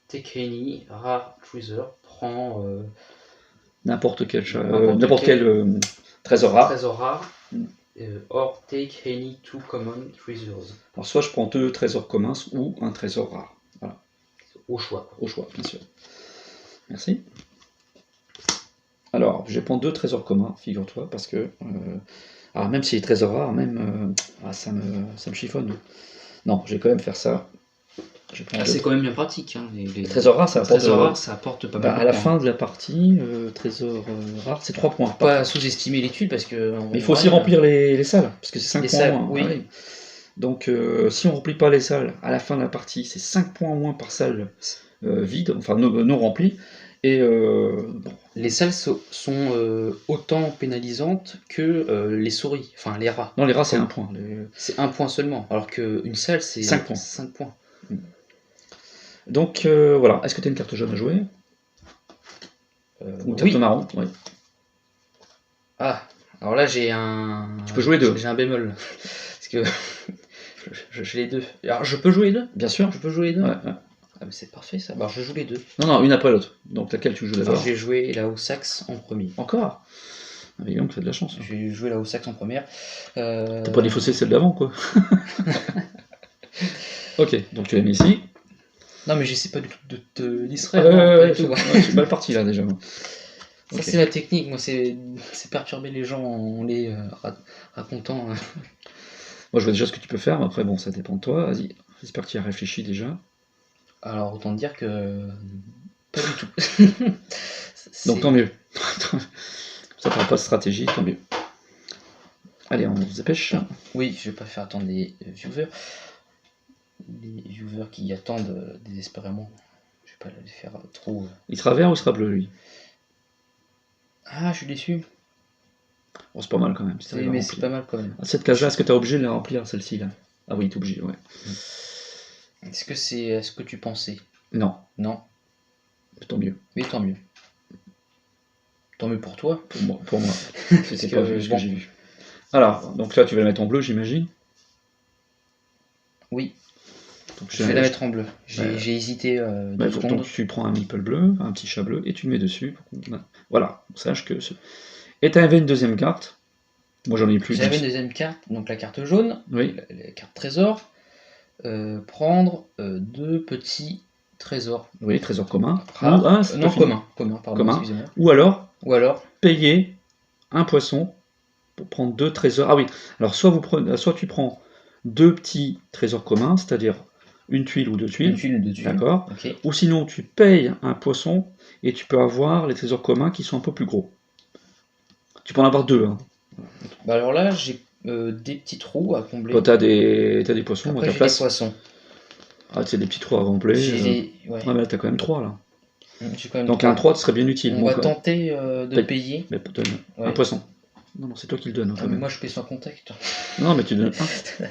Take any rare treasure, prends... n'importe quel trésor rare. Trésor rare. Or take any 2 common treasures. Alors soit je prends 2 trésors communs ou un trésor rare. Voilà. Au choix. Au choix, bien sûr. Merci. Alors, je vais prendre 2 trésors communs, figure-toi, parce que... alors même si les trésors rares, ça me chiffonne. Non, je vais quand même faire ça. C'est quand même bien pratique. Hein, les trésors rares, ça apporte pas mal. À la fin de la partie, trésor rare, c'est 3 points. Pas sous-estimer les tuiles parce que. Mais il faut aussi remplir les salles, parce que c'est 5 points moins. Oui. Ouais. Donc si on ne remplit pas les salles à la fin de la partie, c'est 5 points moins par salle vide, enfin non remplie. Et bon. Les salles sont autant pénalisantes que les souris, enfin les rats. Non, les rats c'est 1 point. C'est 1 point seulement, alors qu'une salle c'est 5 points. 5 points. Donc voilà, est-ce que tu as une carte jaune à jouer? Ou carte marron? Oui. Ah, alors là j'ai un... Tu peux jouer 2. J'ai un bémol. Parce que j'ai les 2. Alors je peux jouer les 2? Bien sûr. Je peux jouer les 2? Ouais. Ah mais c'est parfait ça. Alors je joue les 2. Non, une après l'autre. Donc laquelle tu joues d'abord? J'ai joué la Haut-Saxe en premier. Encore? Ah, mais donc, t'as de la chance. Hein. Je vais jouer la Haut-Saxe en première. T'as pas défaussé celle d'avant, quoi. Ok, donc tu l'as mis ici. Non, mais j'essaie pas du tout de te distraire. Ouais, tout. je suis mal parti là déjà. Ça, Ok. c'est la technique. Moi, c'est perturber les gens en les racontant. Moi, je vois déjà ce que tu peux faire, mais après, bon, ça dépend de toi. Vas-y, j'espère que tu y as réfléchi déjà. Alors, autant dire que. Pas du tout. Donc, tant mieux. Ça parle pas de stratégie, tant mieux. Allez, on se dépêche. Oui, je vais pas faire attendre les viewers. Les viewers qui attendent désespérément. Je vais pas les faire trop. Il sera vert ou il sera bleu, lui? Ah, je suis déçu. Bon, c'est pas mal quand même. Mais c'est pas mal quand même. Ah, cette case-là, est-ce que tu es obligé de la remplir, celle-ci là? Ah oui, tu es obligé, ouais. Est-ce que c'est ce que tu pensais? Non. Non. Tant mieux. Oui, tant mieux. Tant mieux pour toi. Pour moi. C'était pas vu ce que j'ai vu. Alors, donc là, tu vas la mettre en bleu, j'imagine? Oui. Donc, je vais la mettre en bleu. J'ai hésité 2 secondes. Donc tu prends un meeple bleu, un petit chat bleu, et tu le mets dessus. Voilà, sache que... Et tu avais une deuxième carte. Moi, j'en ai plus. J'avais une deuxième carte, donc la carte jaune, oui. la carte trésor. Prendre 2 petits trésors. Oui, trésor commun. Non, commun, pardon, excusez-moi. Ou alors, payer un poisson pour prendre 2 trésors. Ah oui, alors soit tu prends 2 petits trésors communs, c'est-à-dire une tuile ou 2 tuiles. Une tuile ou 2 tuiles. D'accord. Okay. Ou sinon, tu payes un poisson et tu peux avoir les trésors communs qui sont un peu plus gros. Tu peux en avoir 2. Hein. Bah alors là, j'ai des petits trous à combler. Toi, t'as des poissons. Après, j'ai des poissons. Ah, tu as des petits trous à remplir. Ouais. Ah, mais là, t'as quand même 3 là. Quand même donc 3. Un 3 serait bien utile. On va tenter de payer. Mais un poisson. Non, c'est toi qui le donnes. Ah, mais moi, je paye sans contact. Non, mais tu donnes un.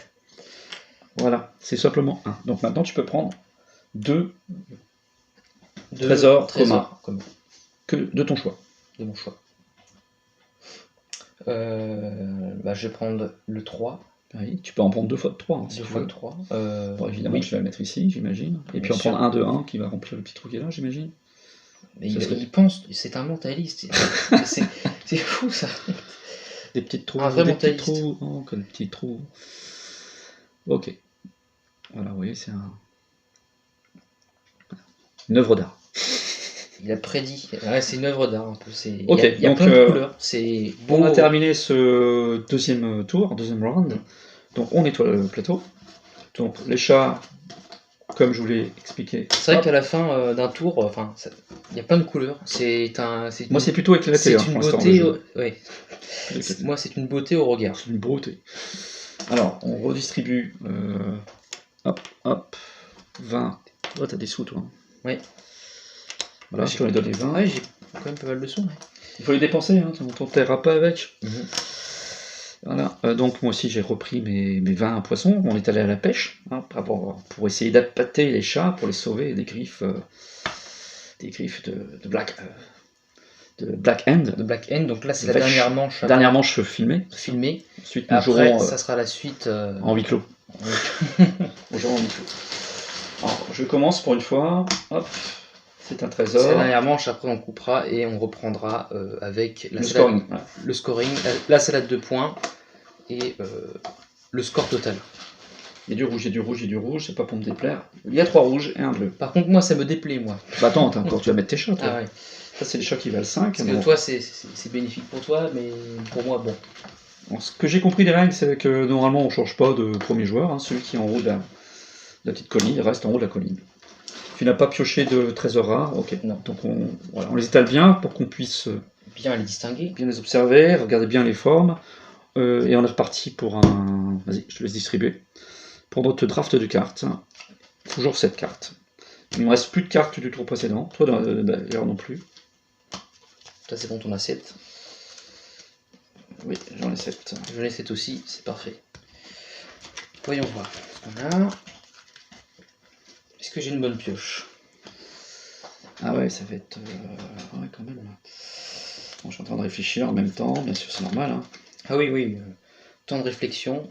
Voilà, c'est simplement un. Donc maintenant, tu peux prendre 2 trésors communs. Que de ton choix. De mon choix. Je vais prendre le 3. Oui, tu peux en prendre 2 fois de 3. Hein, 2 fois de 3. Bon, évidemment, oui. Je vais le mettre ici, j'imagine. Et puis en prendre un de 1 qui va remplir le petit trou qui est là, j'imagine. Mais il pense, c'est un mentaliste. C'est fou ça. Des petits trous. Un vrai des mentaliste. Petits trous. Oh, quel petit trou. Ok. Voilà, vous voyez, c'est une œuvre d'art. Il a prédit. Ouais, c'est une œuvre d'art un peu. Ok, il y a donc, plein de couleurs. C'est beau. On a terminé ce deuxième tour, deuxième round. Donc on nettoie le plateau. Donc les chats, comme je vous l'ai expliqué. C'est vrai qu'à la fin d'un tour, il y a plein de couleurs. Moi c'est plutôt éclaté. C'est une beauté. Ouais. Moi c'est une beauté au regard. C'est une beauté. Alors on redistribue. Hop, hop. 20. Oh, t'as des sous toi. Oui. Voilà, je te les donne les 20. Ouais, j'ai quand même pas mal de sous. Ouais. Il faut les dépenser, hein, on t'en taira pas avec. Voilà, donc moi aussi j'ai repris mes 20 poissons, on est allé à la pêche, hein, pour essayer d'appâter les chats, pour les sauver des griffes de Black End. De Black End, donc là c'est la dernière manche. Dernière manche filmée. Ensuite nous jouerons, ça sera la suite en huis clos. On jouera en huis clos. Alors, je commence pour une fois, hop. C'est un trésor. C'est la dernière manche, après on coupera et on reprendra avec le scoring. Le scoring, la salade de points et le score total. Il y a du rouge, il y a du rouge, il y a du rouge, c'est pas pour me déplaire. Il y a 3 rouges et un bleu. Par contre, moi ça me déplaît, moi. Bah attends, encore tu vas mettre tes chats, toi. Ah ouais. Ça, c'est les chats qui valent 5. Parce que toi, c'est bénéfique pour toi, mais pour moi, bon. Alors, ce que j'ai compris des règles, c'est que normalement on change pas de premier joueur. Hein. Celui qui est en haut de la petite colline, il reste en haut de la colline. Tu n'as pas pioché de trésors rares, ok. Non. Donc on les étale bien pour qu'on puisse bien les distinguer, bien les observer, regarder bien les formes. Et on est reparti pour un. Vas-y, je te laisse distribuer. Pour notre draft de cartes, toujours 7 cartes. Il ne me reste plus de cartes du tour précédent. Toi d'ailleurs non plus. Ça c'est bon, on a 7. Oui, j'en ai 7. J'en ai 7 aussi, c'est parfait. Voyons voir ce qu'on a. Est-ce que j'ai une bonne pioche? Ah ouais, ça va être... ouais, quand même. Bon, je suis en train de réfléchir en même temps, bien sûr, c'est normal. Hein. Ah oui, oui. Temps de réflexion.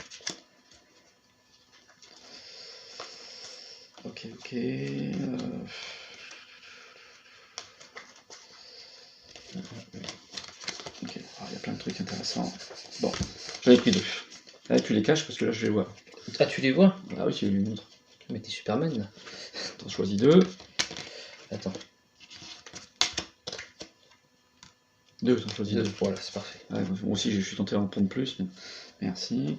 Ok. Ok, il y a plein de truc intéressant. Bon, j'en ai pris 2. Là, tu les caches parce que là, je les vois. Ah, tu les vois? Ah oui, tu les montres. Mais t'es Superman là. T'en choisis 2. Attends. 2, t'en choisis 2. Voilà, c'est parfait. Ouais, moi aussi, je suis tenté d'en prendre plus, mais merci.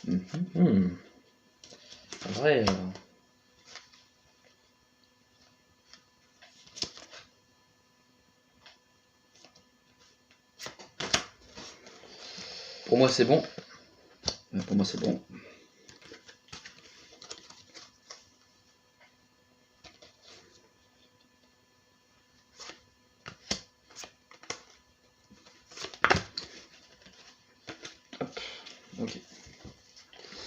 En vrai. Pour moi, c'est bon. Pour moi, c'est bon. Hop, ok.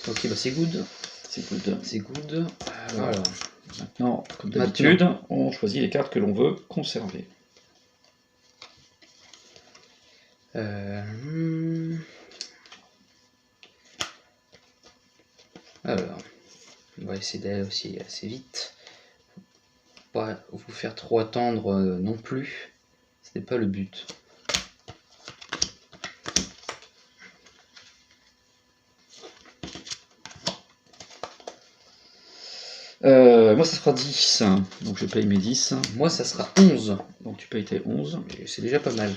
Ok, bah c'est good. C'est good. C'est good. Alors, maintenant, comme d'habitude, on choisit les cartes que l'on veut conserver. Alors, on va essayer d'aller aussi assez vite. Pas vous faire trop attendre non plus. Ce n'est pas le but. Moi, ça sera 10. Donc, je paye mes 10. Moi, ça sera 11. Donc, tu payes tes 11. C'est déjà pas mal.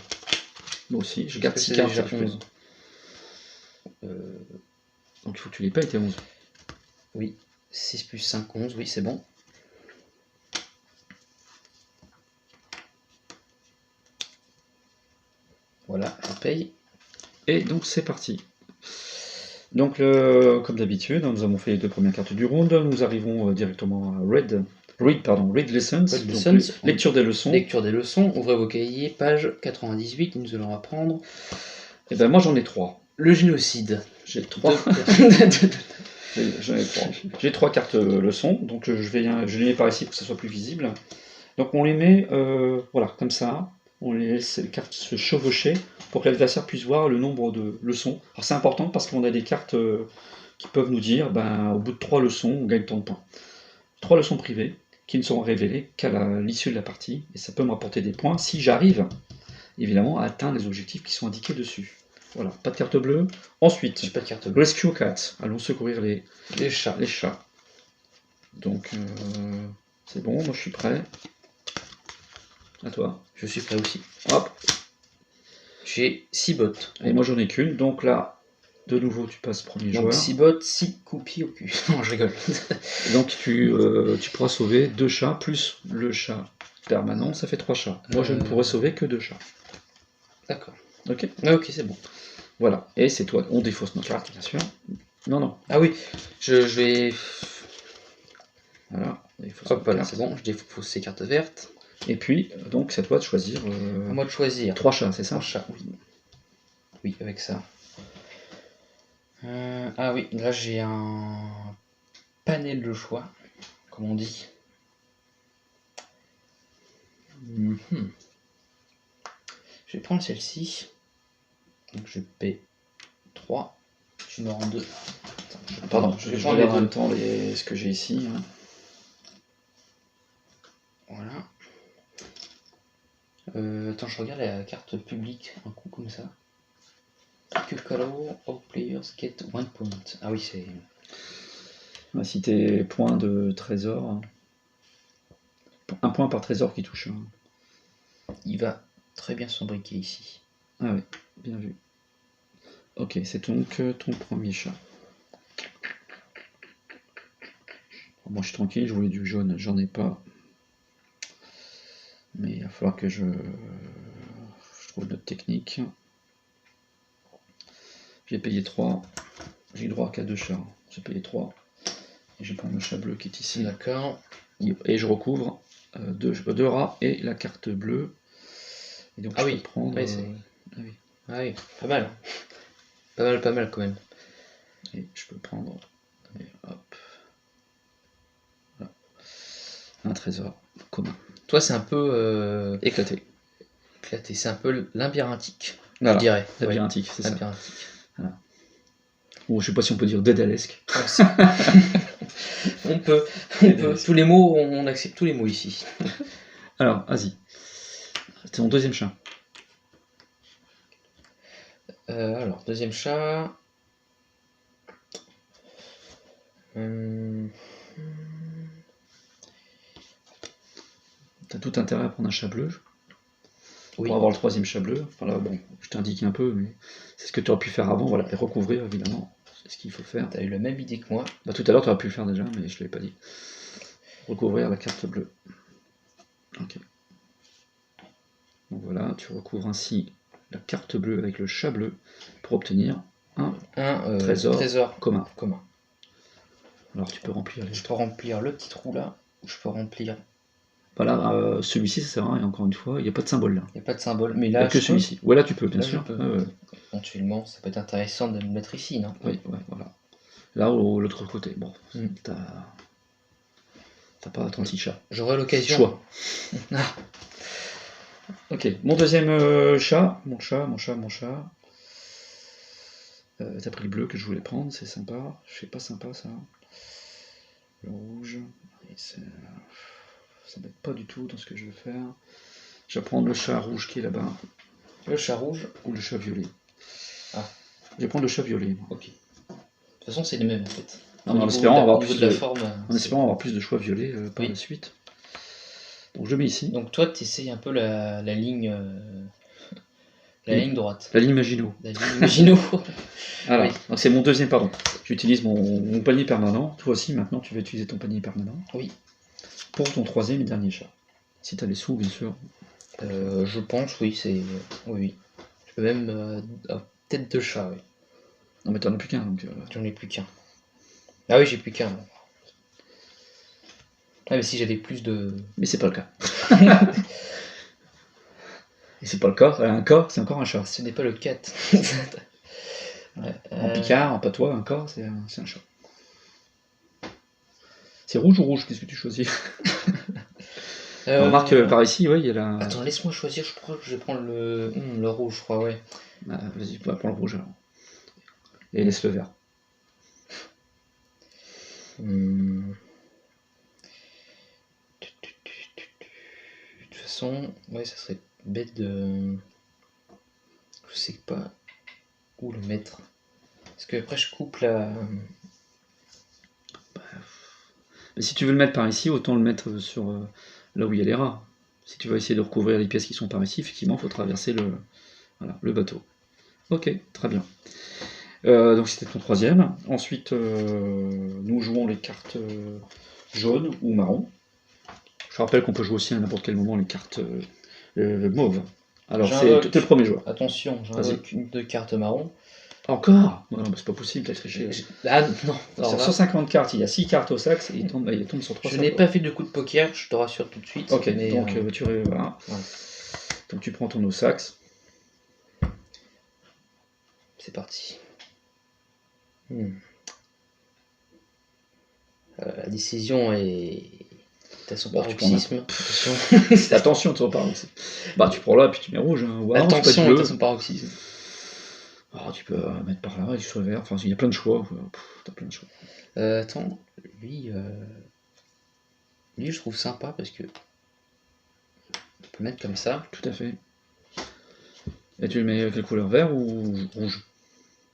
Moi aussi, je garde 6 C'est cartes. déjà je 11. Donc, il faut que tu les payes tes 11. Oui, 6 plus 5, 11, oui, c'est bon. Voilà, je paye. Et donc, c'est parti. Donc, comme d'habitude, nous avons fait les 2 premières cartes du round. Nous arrivons directement à Read Lessons. Read Donc, Lessons. lecture des leçons. Lecture des leçons, ouvrez vos cahiers, page 98, nous allons apprendre Et ben moi, j'en ai 3. le génocide. J'ai 3. J'en ai 3. J'ai 3 cartes leçons, donc je les mets par ici pour que ça soit plus visible. Donc on les met voilà, comme ça. On les laisse les cartes se chevaucher pour que l'adversaire puisse voir le nombre de leçons. Alors c'est important parce qu'on a des cartes qui peuvent nous dire, ben, au bout de 3 leçons, on gagne tant de points. 3 leçons privées qui ne seront révélées qu'à l'issue de la partie, et ça peut me rapporter des points si j'arrive, évidemment, à atteindre les objectifs qui sont indiqués dessus. Voilà, pas de carte bleue. Ensuite, J'ai pas de carte bleue. Rescue Cats, allons secourir les chats. Les chats. Donc, c'est bon, moi je suis prêt. À toi. Je suis prêt aussi. Hop. J'ai 6 bottes. Et moi j'en ai qu'une, donc là, de nouveau, tu passes premier Donc joueur. 6 bottes, 6 coupies au cul. Non, je rigole. Donc tu pourras sauver 2 chats, plus le chat permanent, ça fait 3 chats. Moi je ne pourrais sauver que 2 chats. D'accord. Ok. Ah, ok, c'est bon. Voilà, et c'est toi, on défausse nos cartes, bien sûr. Non, non. Ah oui, je vais... Voilà, on défausse Hop, nos voilà, cartes. c'est bon, je défausse ces cartes vertes. Et puis, donc c'est à toi de choisir. À moi de choisir. 3 chats, c'est ça? 3 chats, oui. Oui, avec ça. Ah oui, là j'ai un panel de choix, comme on dit. Je vais prendre celle-ci. Donc je paie 3. Tu me rends 2. Pardon, je prends regarde en même temps ce que j'ai ici. Hein. Voilà. Attends, je regarde la carte publique un coup comme ça. Que color all players get 1 point. Ah oui, c'est... On va citer points de trésor. 1 point par trésor qui touche. Hein. Il va très bien s'embriquer ici. Ah oui, bien vu. Ok, c'est donc ton premier chat. Moi je suis tranquille, je voulais du jaune, j'en ai pas. Mais il va falloir que je trouve notre technique. J'ai payé 3. J'ai eu droit qu'à 2 chats. J'ai payé 3. Et je prends le chat bleu qui est ici. D'accord. Et je recouvre 2 rats et la carte bleue. Et donc je peux prendre. Oui, ah oui, pas mal. Pas mal quand même. Et je peux prendre. Et hop. Voilà. Un trésor commun. Toi, c'est un peu Éclaté. C'est un peu labyrinthique, Voilà. je dirais. Labyrinthique, c'est ça. Labyrinthique. Voilà. Bon, je sais pas si on peut dire dédalesque. On peut. Tous les mots, on accepte tous les mots ici. Alors, vas-y. C'est mon deuxième chat. Alors, deuxième chat. T'as tout intérêt à prendre un chat bleu. Oui. Pour avoir le troisième chat bleu. Enfin là, bon, je t'indique un peu, mais c'est ce que tu aurais pu faire avant, voilà, et recouvrir évidemment. C'est ce qu'il faut faire. T'as eu la même idée que moi. Bah, tout à l'heure, tu aurais pu le faire déjà, mais je ne l'avais pas dit. Recouvrir la carte bleue. Ok. Donc voilà, tu recouvres ainsi la carte bleue avec le chat bleu pour obtenir un trésor commun. Alors tu peux remplir les... Je peux remplir le petit trou là, ou je peux remplir... Voilà, celui-ci ça sert à rien, encore une fois, il n'y a pas de symbole là. Il n'y a pas de symbole, mais Il n'y a là... que celui-ci. Ouais, là tu peux, bien là, sûr. je peux. Ouais. Éventuellement, ça peut être intéressant de le mettre ici, non? Oui, ouais, voilà. Là, au l'autre côté, bon, t'as pas 36 chats. J'aurai l'occasion. Choix. Ah. Ok, mon deuxième chat. Mon chat. T'as pris le bleu que je voulais prendre, c'est sympa. Je fais pas sympa ça. Le rouge. Ça m'aide pas du tout dans ce que je veux faire. Je vais prendre le chat rouge qui est là-bas. Le chat rouge ou le chat violet. Ah. Je vais prendre le chat violet. Moi. Ok. De toute façon, c'est les mêmes en fait. En espérant avoir plus de la forme. En espérant avoir plus de choix violets par la suite. Donc je mets ici. Donc toi, tu essayes un peu la ligne. La ligne droite. La ligne Maginot. La ligne Maginot. Alors, Oui. donc c'est mon deuxième, pardon. J'utilise mon panier permanent. Toi aussi, maintenant, tu vas utiliser ton panier permanent. Oui. Pour ton troisième et dernier chat. Si tu as les sous, bien sûr. Je pense, oui, c'est... Oui. Je peux même... tête de chat, oui. Non, mais t'en as plus qu'un, donc... J'en ai plus qu'un. Ah oui, j'ai plus qu'un. Ah, mais si j'avais plus de... Mais c'est pas le cas. Et c'est pas le cas, un cas, c'est encore un chat. Ce n'est pas le 4. En picard, en patois, un cas, c'est un chat. C'est rouge ou rouge? Qu'est-ce que tu choisis? Remarque, par ici, ouais, il y a la... Attends, laisse-moi choisir, je crois que je vais prendre le rouge, je crois, ouais. Vas-y, prends le rouge alors. Et laisse le vert. De toute façon, ouais, ça serait bête de... Je sais pas où le mettre. Parce que après je coupe la... Mais si tu veux le mettre par ici, autant le mettre sur là où il y a les rats. Si tu veux essayer de recouvrir les pièces qui sont par ici, effectivement, il faut traverser le bateau. Ok, très bien. Donc c'était ton troisième. Ensuite, nous jouons les cartes jaunes ou marron. Je rappelle qu'on peut jouer aussi à n'importe quel moment les cartes mauves. Alors c'est le premier joueur. Attention, j'invoque une de cartes marron. Encore? Non, c'est pas possible, t'as triché. Ah non. Sur 150 cartes, il y a 6 cartes au sac, et il tombe sur 3. Je n'ai pas fait de coup de poker, je te rassure tout de suite. Ok, mais donc voilà. Donc tu prends ton Osax. C'est parti. La décision est à son paroxysme. Attention, tu repars aussi. Bah tu prends là, puis tu mets rouge. Hein. Attention, est à son paroxysme. Alors, tu peux mettre par là, du choix vert, enfin il y a plein de choix. T'as plein de choix. Attends, lui je trouve sympa parce que on peut mettre comme ça. Tout à fait. Et tu le mets quelle couleur, vert ou rouge?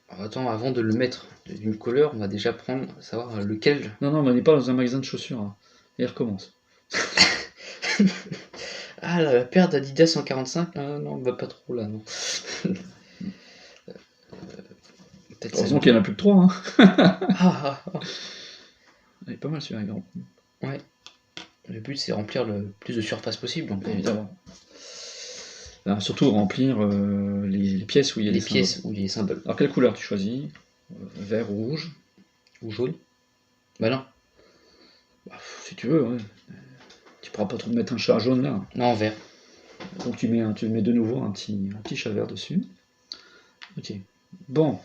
Alors, attends, avant de le mettre d'une couleur, on va déjà savoir lequel. Non, mais on n'est pas dans un magasin de chaussures. Hein. Et il recommence. Ah, la paire d'Adidas 145, non, on va pas trop là, non. Heureusement qu'il y en a plus que 3. Hein. Il est pas mal celui-là, grand. Ouais. Le but c'est remplir le plus de surface possible. Donc, évidemment. Alors, surtout remplir les pièces où il y a les pièces où il y a les symboles. Alors quelle couleur tu choisis? Vert ou rouge? Ou jaune? Bah non. Bah, si tu veux, ouais. Tu pourras pas trop mettre un chat jaune là. Non, vert. Donc tu mets de nouveau un petit chat vert dessus. Ok. Bon.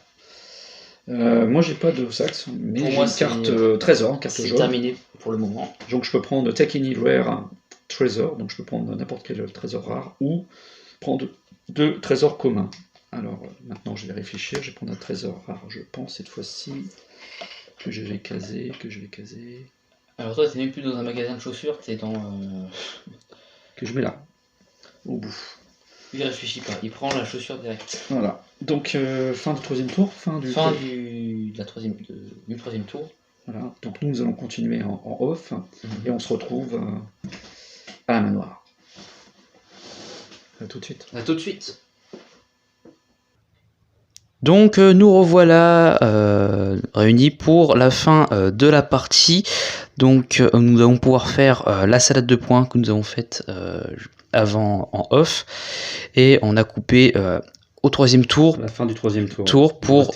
Moi j'ai pas de sax, mais j'ai une carte trésor, carte jaune. C'est terminé pour le moment. Donc je peux prendre Take Any Rare Trésor, donc je peux prendre n'importe quel trésor rare, ou prendre 2 trésors communs. Alors maintenant je vais réfléchir, je vais prendre un trésor rare, je pense cette fois-ci que je vais caser, Alors toi t'es même plus dans un magasin de chaussures, t'es dans... Que je mets là, au bout. Il réfléchit pas, il prend la chaussure direct. Voilà. Donc, fin du troisième tour. Fin du troisième tour. Voilà. Donc, nous allons continuer en off. Et on se retrouve à la manoir. À tout de suite. À tout de suite. Donc nous revoilà réunis pour la fin de la partie. Donc nous allons pouvoir faire la salade de points que nous avons faite avant en off. Et on a coupé au troisième tour. La fin du troisième tour. Pour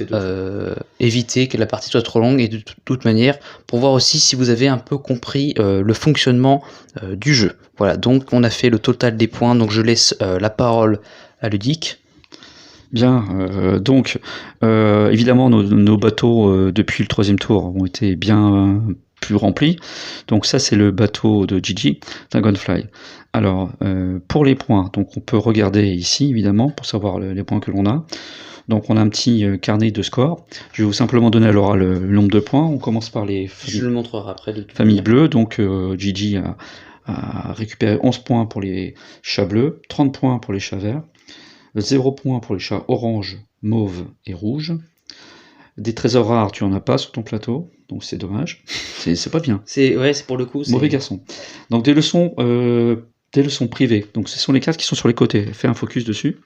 éviter que la partie soit trop longue et de toute manière pour voir aussi si vous avez un peu compris le fonctionnement du jeu. Voilà, donc on a fait le total des points. Donc je laisse la parole à Ludic. Bien, donc évidemment nos bateaux depuis le troisième tour ont été bien plus remplis. Donc ça c'est le bateau de Gigi, Dragonfly. Alors pour les points, donc on peut regarder ici évidemment pour savoir les points que l'on a. Donc on a un petit carnet de score. Je vais vous simplement donner alors le nombre de points. On commence par les Je le montrerai après. familles bleues. Donc Gigi a récupéré 11 points pour les chats bleus, 30 points pour les chats verts. 0 points pour les chats orange, mauve et rouge. Des trésors rares, tu en as pas sur ton plateau, donc c'est dommage. C'est pas bien. C'est pour le coup. Mauvais garçon. Donc des leçons privées. Donc ce sont les cartes qui sont sur les côtés. Fais un focus dessus.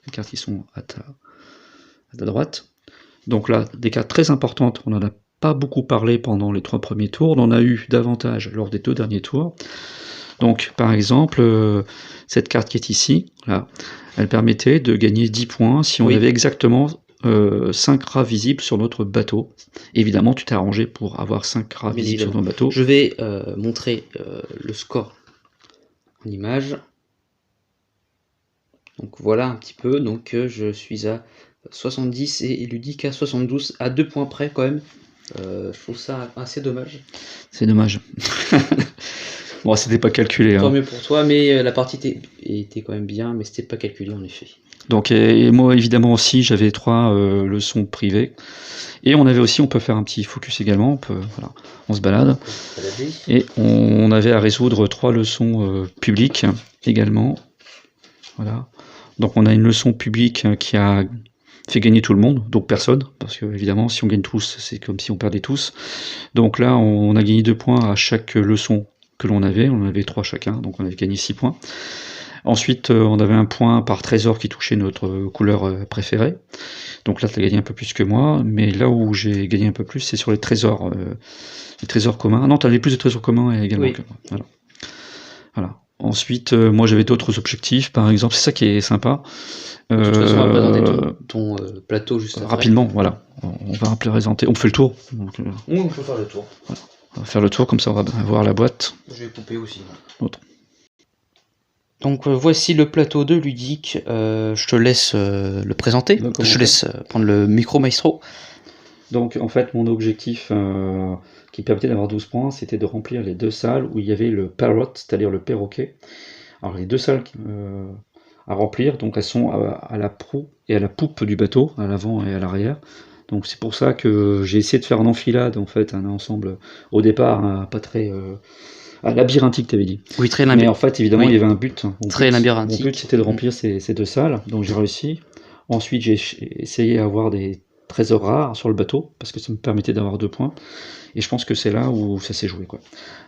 Les cartes qui sont à ta droite. Donc là, des cartes très importantes. On n'en a pas beaucoup parlé pendant les 3 premiers tours. On en a eu davantage lors des 2 derniers tours. Donc, par exemple, cette carte qui est ici, là, elle permettait de gagner 10 points si on avait exactement 5 rats visibles sur notre bateau. Évidemment, tu t'es arrangé pour avoir 5 rats visibles sur ton bateau. Je vais montrer le score en image. Donc voilà un petit peu. Donc je suis à 70 et Ludic à 72, à 2 points près quand même. Je trouve ça assez dommage. C'est dommage. Bon, c'était pas calculé. Tant mieux pour toi, mais la partie était quand même bien, mais c'était pas calculé en effet. Donc, et moi évidemment aussi, j'avais 3 leçons privées. Et on avait aussi, on peut faire un petit focus également, on se balade. Et on avait à résoudre 3 leçons publiques également. Voilà. Donc on a une leçon publique qui a fait gagner tout le monde, donc personne, parce que évidemment si on gagne tous, c'est comme si on perdait tous. Donc là on a gagné 2 points à chaque leçon que l'on avait, on en avait 3 chacun, donc on avait gagné 6 points. Ensuite on avait 1 point par trésor qui touchait notre couleur préférée, donc là tu as gagné un peu plus que moi, mais là où j'ai gagné un peu plus c'est sur les trésors communs. Non, tu avais plus de trésors communs également que moi. Voilà. Ensuite, moi j'avais d'autres objectifs, par exemple, c'est ça qui est sympa. De toute façon, on va présenter ton plateau juste après. Rapidement, voilà. On va présenter. On fait le tour. Donc, oui, on peut faire le tour. Voilà. On va faire le tour, comme ça on va voir la boîte. Je vais couper aussi. Autre. Donc voici le plateau de Ludic. Je te laisse le présenter. Je te laisse prendre le micro, maestro. Donc en fait, mon objectif qui permettait d'avoir 12 points, c'était de remplir les 2 salles où il y avait le parrot, c'est-à-dire le perroquet. Alors les 2 salles à remplir, donc elles sont à la proue et à la poupe du bateau, à l'avant et à l'arrière. Donc c'est pour ça que j'ai essayé de faire en enfilade, en fait, un ensemble au départ pas très labyrinthique, tu avais dit. Oui, très labyrinthique. Mais en fait, évidemment, il y avait un but. Très labyrinthique. Mon but, c'était de remplir ces 2 salles, donc j'ai réussi. Ensuite, j'ai essayé d'avoir des trésors rares sur le bateau, parce que ça me permettait d'avoir 2 points. Et je pense que c'est là où ça s'est joué, quoi.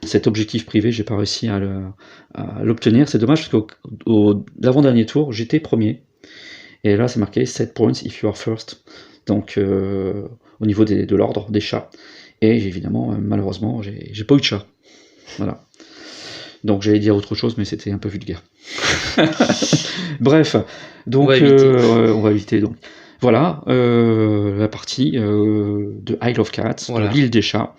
Cet objectif privé, j'ai pas réussi à l'obtenir. C'est dommage, parce qu'au l'avant-dernier tour, j'étais premier. Et là, c'est marqué 7 points if you are first. Donc, au niveau de l'ordre des chats. Et évidemment, malheureusement, j'ai pas eu de chat. Voilà. Donc j'allais dire autre chose, mais c'était un peu vulgaire. Bref, donc on va éviter. Donc voilà la partie de Isle of Cats, de l'île des chats.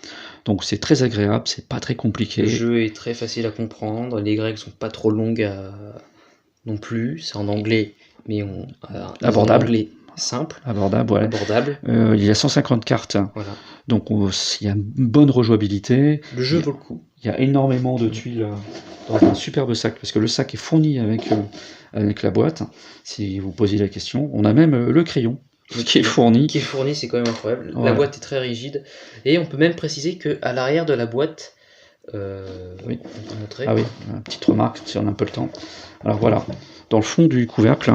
Donc c'est très agréable, c'est pas très compliqué. Le jeu est très facile à comprendre, les règles sont pas trop longues non plus. C'est en anglais, mais abordable. En anglais simple. Abordable, ouais. Abordable. Il y a 150 cartes. Voilà. Donc il y a une bonne rejouabilité. Le jeu vaut le coup. Il y a énormément de tuiles dans un superbe sac, parce que le sac est fourni avec la boîte, si vous posez la question. On a même le crayon qui est fourni. Qui est fourni, c'est quand même incroyable. Ouais. La boîte est très rigide. Et on peut même préciser qu'à l'arrière de la boîte, Oui. On peut montrer. Ah oui, une petite remarque si on a un peu le temps. Alors voilà, dans le fond du couvercle,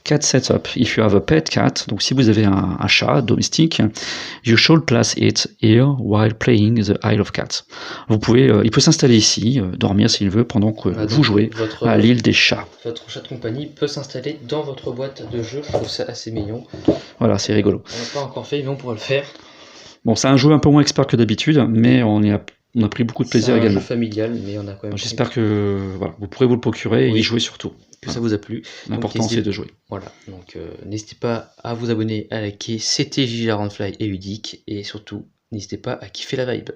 cat setup. If you have a pet cat, donc si vous avez un chat domestique, you should place it here while playing the Isle of Cats. Vous pouvez, il peut s'installer ici, dormir s'il veut pendant que Voilà, vous donc jouez votre, à l'île des chats. votre chat de compagnie peut s'installer dans votre boîte de jeu. Je trouve ça assez mignon. Voilà, c'est rigolo. On n'a pas encore fait, mais on pourra le faire. Bon, c'est un jeu un peu moins expert que d'habitude, mais on a pris beaucoup de plaisir C'est un également. jeu familial, mais on a quand même. J'espère que voilà, vous pourrez vous le procurer et Oui. y jouer surtout. Que ça vous a plu. L'important Donc, c'est de jouer. Voilà, donc n'hésitez pas à vous abonner, à liker. C'était Gigi Laurentfly et Udic, et surtout, n'hésitez pas à kiffer la vibe.